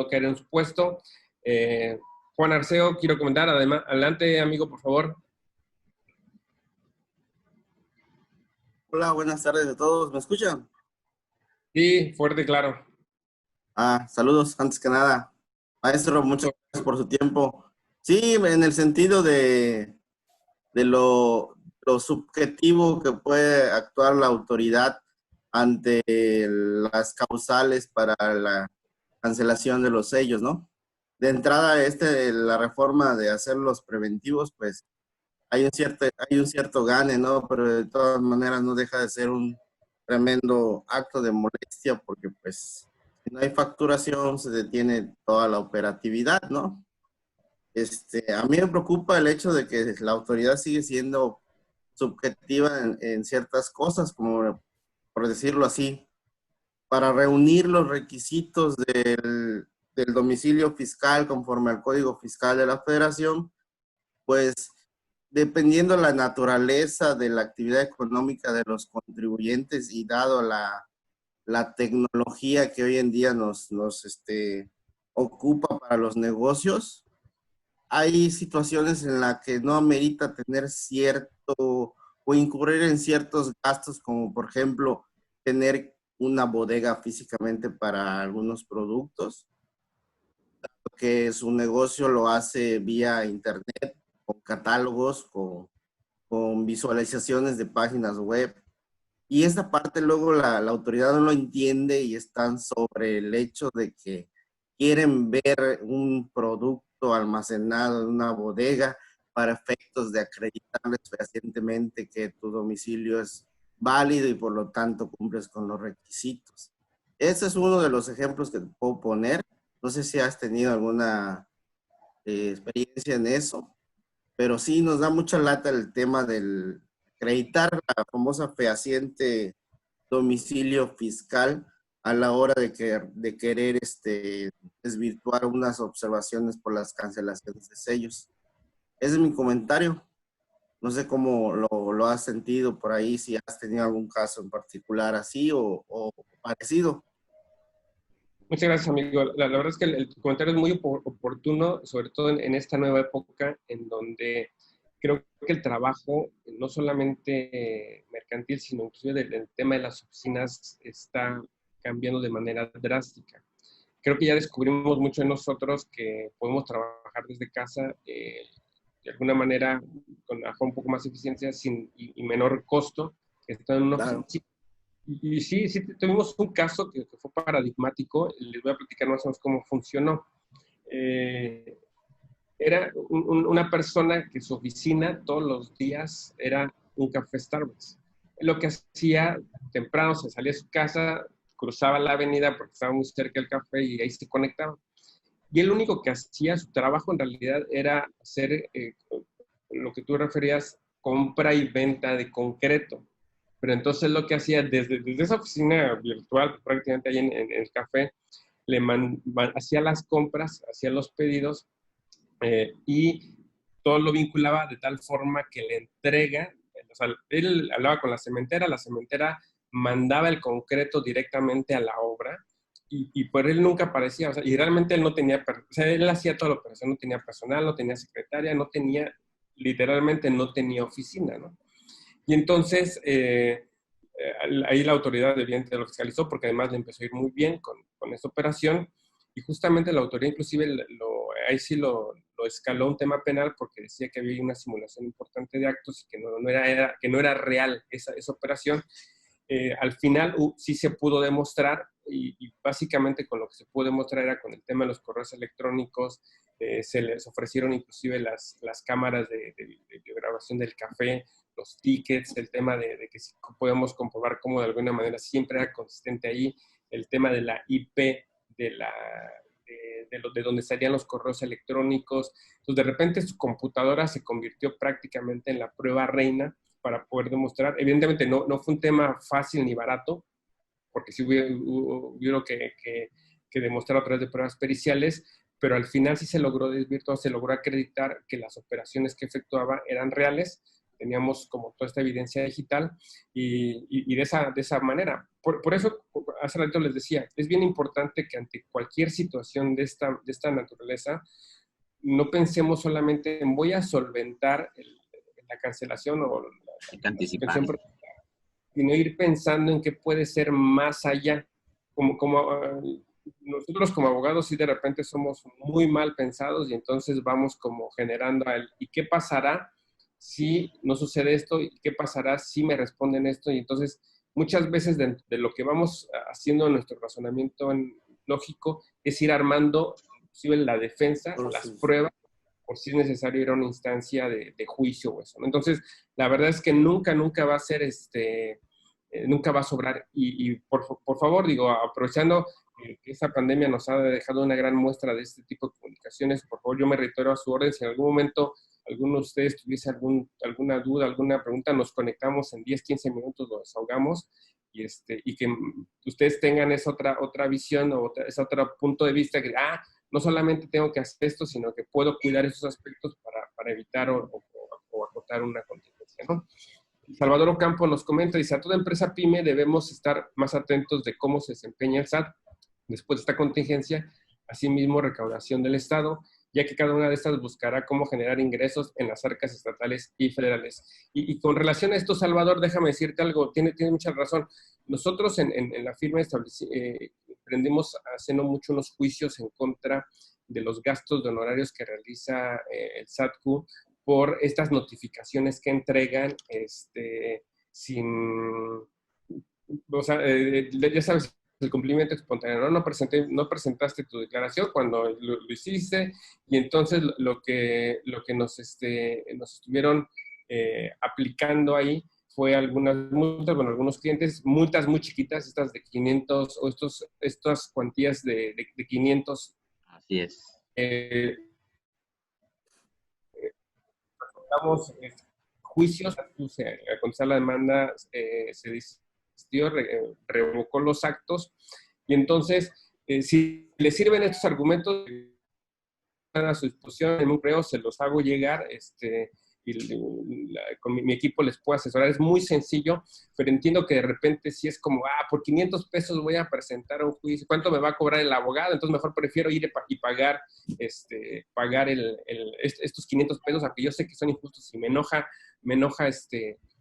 caer en un supuesto. Juan Arceo, quiero comentar, además, adelante, amigo, por favor. Hola, buenas tardes a todos. ¿Me escuchan? Sí, fuerte y claro. Saludos, antes que nada. Maestro, muchas gracias por su tiempo. Sí, en el sentido de lo subjetivo que puede actuar la autoridad ante las causales para la cancelación de los sellos, ¿no? De entrada, la reforma de hacer los preventivos, pues hay un cierto gane, ¿no? Pero de todas maneras no deja de ser un tremendo acto de molestia porque pues si no hay facturación se detiene toda la operatividad, ¿no? A mí me preocupa el hecho de que la autoridad sigue siendo subjetiva en ciertas cosas, como por decirlo así, para reunir los requisitos del domicilio fiscal conforme al Código Fiscal de la Federación, pues dependiendo la naturaleza de la actividad económica de los contribuyentes y dado la tecnología que hoy en día nos ocupa para los negocios, hay situaciones en las que no amerita tener cierto o incurrir en ciertos gastos, como por ejemplo tener una bodega físicamente para algunos productos, que su negocio lo hace vía internet, con catálogos, con visualizaciones de páginas web. Y esta parte luego la autoridad no lo entiende y están sobre el hecho de que quieren ver un producto almacenado en una bodega para efectos de acreditarles fehacientemente que tu domicilio es válido y por lo tanto cumples con los requisitos. Ese es uno de los ejemplos que te puedo poner. No sé si has tenido alguna experiencia en eso, pero sí nos da mucha lata el tema del acreditar la famosa fehaciente domicilio fiscal a la hora de querer desvirtuar unas observaciones por las cancelaciones de sellos. Ese es mi comentario. No sé cómo lo has sentido por ahí, si has tenido algún caso en particular así o parecido. Muchas gracias, amigo. La verdad es que el comentario es muy oportuno, sobre todo en esta nueva época en donde creo que el trabajo, no solamente mercantil, sino inclusive del tema de las oficinas, está cambiando de manera drástica. Creo que ya descubrimos mucho en nosotros que podemos trabajar desde casa de alguna manera con un poco más eficiencia y menor costo que estando en una Claro. oficina. Y sí, tuvimos un caso que fue paradigmático. Les voy a platicar más o menos cómo funcionó. Era una persona que su oficina todos los días era un café Starbucks. Lo que hacía, temprano se salía de su casa, cruzaba la avenida porque estaba muy cerca del café y ahí se conectaba. Y el único que hacía su trabajo en realidad era hacer lo que tú referías, compra y venta de concreto. Pero entonces lo que hacía desde esa oficina virtual, prácticamente ahí en el café, hacía las compras, hacía los pedidos y todo lo vinculaba de tal forma que la entrega, o sea, él hablaba con la cementera mandaba el concreto directamente a la obra y por él nunca aparecía, o sea, y realmente él no tenía, o sea, él hacía toda la operación, no tenía personal, no tenía secretaria, no tenía, literalmente no tenía oficina, ¿no? Y entonces, ahí la autoridad evidentemente lo fiscalizó porque además le empezó a ir muy bien con esta operación y justamente la autoridad inclusive ahí sí lo escaló un tema penal porque decía que había una simulación importante de actos y que que no era real esa operación. Al final sí se pudo demostrar y básicamente con lo que se pudo demostrar era con el tema de los correos electrónicos, se les ofrecieron inclusive las cámaras de grabación del café, los tickets, el tema de que si podemos comprobar cómo de alguna manera siempre era consistente ahí, el tema de la IP de donde salían los correos electrónicos. Entonces, de repente su computadora se convirtió prácticamente en la prueba reina para poder demostrar. Evidentemente no fue un tema fácil ni barato, porque sí hubo que demostrar a través de pruebas periciales, pero al final sí se logró desvirtuar, se logró acreditar que las operaciones que efectuaba eran reales, teníamos como toda esta evidencia digital y de esa manera. Por eso, hace rato les decía, es bien importante que ante cualquier situación de esta naturaleza, no pensemos solamente en voy a solventar la cancelación o Hay que anticipar. suspensión, sino ir pensando en qué puede ser más allá. Nosotros como abogados sí de repente somos muy mal pensados y entonces vamos como generando ¿y qué pasará si no sucede esto? ¿Y qué pasará si me responden esto? Y entonces muchas veces de lo que vamos haciendo en nuestro razonamiento lógico es ir armando inclusive la defensa, las pruebas, por si es necesario ir a una instancia de juicio o eso, ¿no? Entonces, la verdad es que nunca va a ser nunca va a sobrar. Y por favor, digo, aprovechando que esta pandemia nos ha dejado una gran muestra de este tipo de comunicaciones, por favor, yo me reitero a su orden. Si en algún momento alguno de ustedes tuviese alguna duda, alguna pregunta, nos conectamos en 10, 15 minutos, lo desahogamos y que ustedes tengan esa otra visión o ese otro punto de vista que, no solamente tengo que hacer esto, sino que puedo cuidar esos aspectos para evitar o acotar una contingencia, ¿no? Salvador Ocampo nos comenta, dice, a toda empresa PYME debemos estar más atentos de cómo se desempeña el SAT después de esta contingencia, asimismo recaudación del Estado, ya que cada una de estas buscará cómo generar ingresos en las arcas estatales y federales. Y con relación a esto, Salvador, déjame decirte algo, tiene mucha razón. Nosotros en la firma emprendimos haciendo mucho unos juicios en contra de los gastos de honorarios que realiza el SATQ por estas notificaciones que entregan sin, o sea, ya sabes, el cumplimiento espontáneo, no presentaste tu declaración cuando lo hiciste y entonces lo que nos estuvieron aplicando ahí fue algunas multas, bueno, algunos clientes, multas muy chiquitas, estas de 500 o estas cuantías de 500. Así es. Damos juicios, al contestar la demanda se desistió, revocó los actos y entonces si les sirven estos argumentos a su disposición en un correo, se los hago llegar con mi equipo les puedo asesorar. Es muy sencillo, pero entiendo que de repente sí es como, por 500 pesos voy a presentar un juicio, ¿cuánto me va a cobrar el abogado? Entonces mejor prefiero ir y pagar, estos 500 pesos, aunque yo sé que son injustos y me enoja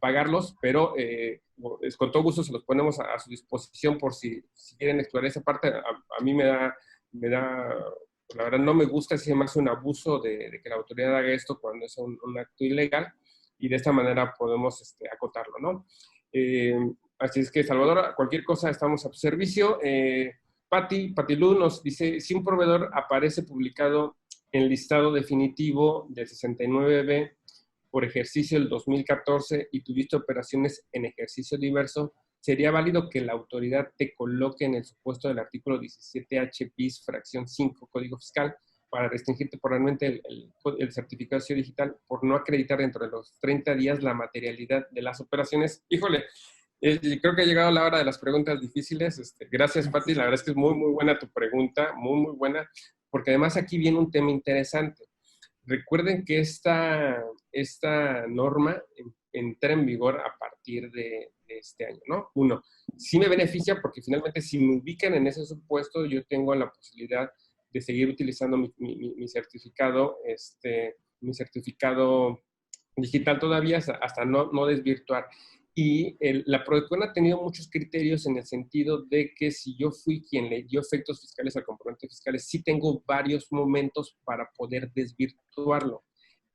pagarlos, pero con todo gusto se los ponemos a su disposición por si quieren explorar esa parte. A mí me da la verdad no me gusta, si es más un abuso de que la autoridad haga esto cuando es un acto ilegal y de esta manera podemos acotarlo, ¿no? Así es que, Salvador, cualquier cosa estamos a tu servicio. Pati Lu nos dice, si un proveedor aparece publicado en el listado definitivo del 69B por ejercicio del 2014 y tuviste operaciones en ejercicio diverso, ¿sería válido que la autoridad te coloque en el supuesto del artículo 17H bis fracción 5 Código Fiscal para restringir temporalmente el certificado de sello digital por no acreditar dentro de los 30 días la materialidad de las operaciones? Híjole, creo que ha llegado la hora de las preguntas difíciles. Gracias, Pati. La verdad es que es muy, muy buena tu pregunta, muy, muy buena, porque además aquí viene un tema interesante. Recuerden que esta norma entra en vigor a partir de este año, ¿no? Uno, sí me beneficia porque finalmente si me ubican en ese supuesto, yo tengo la posibilidad de seguir utilizando mi certificado, mi certificado digital todavía hasta no desvirtuar. Y la PRODECON ha tenido muchos criterios en el sentido de que si yo fui quien le dio efectos fiscales al comprobante fiscales, sí tengo varios momentos para poder desvirtuarlo.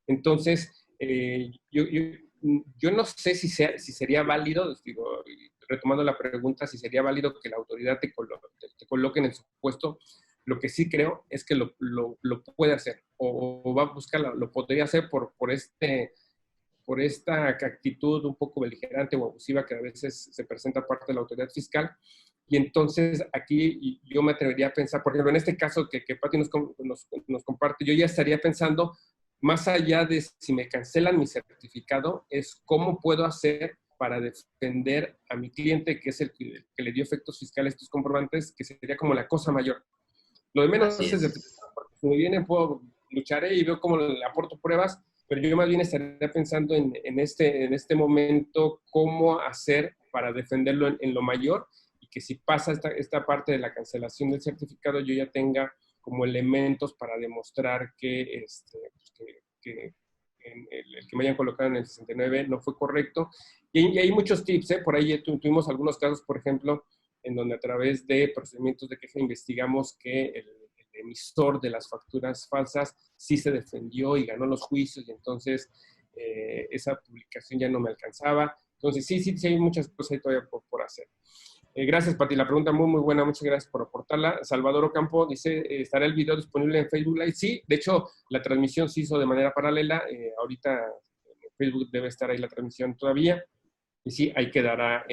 Entonces, yo no sé si sería válido, digo, retomando la pregunta, si sería válido que la autoridad te coloque en el supuesto. Lo que sí creo es que lo puede hacer o va a buscar, lo podría hacer por esta actitud un poco beligerante o abusiva que a veces se presenta parte de la autoridad fiscal. Y entonces aquí yo me atrevería a pensar, por ejemplo, en este caso que Pati nos comparte, yo ya estaría pensando, más allá de si me cancelan mi certificado, es cómo puedo hacer para defender a mi cliente, que es el que le dio efectos fiscales a estos comprobantes, que sería como la cosa mayor. Lo de menos es de, porque si me vienen, lucharé y veo cómo le aporto pruebas, pero yo más bien estaría pensando en este momento cómo hacer para defenderlo en lo mayor y que si pasa esta parte de la cancelación del certificado, yo ya tenga como elementos para demostrar que el que me hayan colocado en el 69 no fue correcto. Y hay muchos tips, por ahí tuvimos algunos casos, por ejemplo, en donde a través de procedimientos de queja investigamos que el emisor de las facturas falsas sí se defendió y ganó los juicios, y entonces esa publicación ya no me alcanzaba. Entonces sí hay muchas cosas ahí todavía por hacer. Gracias, Pati. La pregunta muy, muy buena. Muchas gracias por aportarla. Salvador Ocampo dice, ¿estará el video disponible en Facebook Live? Sí, de hecho, la transmisión se hizo de manera paralela. Ahorita en Facebook debe estar ahí la transmisión todavía. Y sí, ahí quedará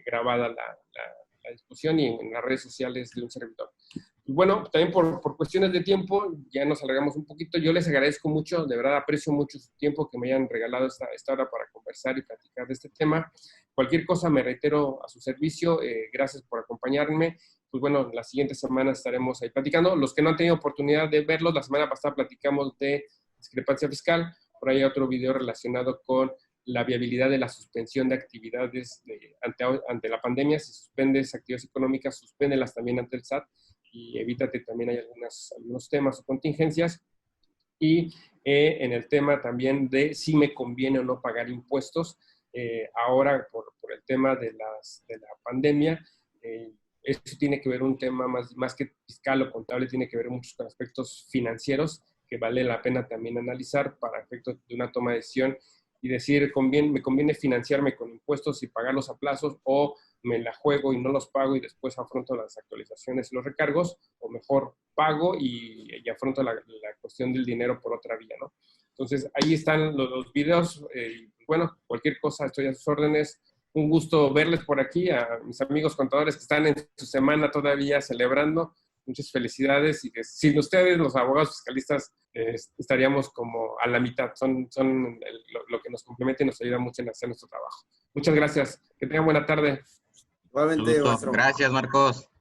grabada la discusión y en las redes sociales de un servidor. Y bueno, también por cuestiones de tiempo, ya nos alargamos un poquito. Yo les agradezco mucho, de verdad aprecio mucho su tiempo que me hayan regalado esta hora para conversar y platicar de este tema. Cualquier cosa me reitero a su servicio. Gracias por acompañarme. Pues bueno, la siguiente semana estaremos ahí platicando. Los que no han tenido oportunidad de verlos, la semana pasada platicamos de discrepancia fiscal. Por ahí hay otro video relacionado con la viabilidad de la suspensión de actividades ante la pandemia. Si suspendes actividades económicas, suspéndelas también ante el SAT y evítate también hay algunos temas o contingencias. Y en el tema también de si me conviene o no pagar impuestos, ahora por el tema de la pandemia, eso tiene que ver un tema más que fiscal o contable, tiene que ver mucho con aspectos financieros que vale la pena también analizar para efectos de una toma de decisión y decir, me conviene financiarme con impuestos y pagarlos a plazos, o me la juego y no los pago y después afronto las actualizaciones y los recargos, o mejor pago y afronto la cuestión del dinero por otra vía, ¿no? Entonces, ahí están los videos. Bueno, cualquier cosa, estoy a sus órdenes. Un gusto verles por aquí, a mis amigos contadores que están en su semana todavía celebrando. Muchas felicidades, y que sin ustedes, los abogados fiscalistas, estaríamos como a la mitad. Son lo que nos complementa y nos ayuda mucho en hacer nuestro trabajo. Muchas gracias. Que tengan buena tarde. Igualmente, Gracias, Marcos.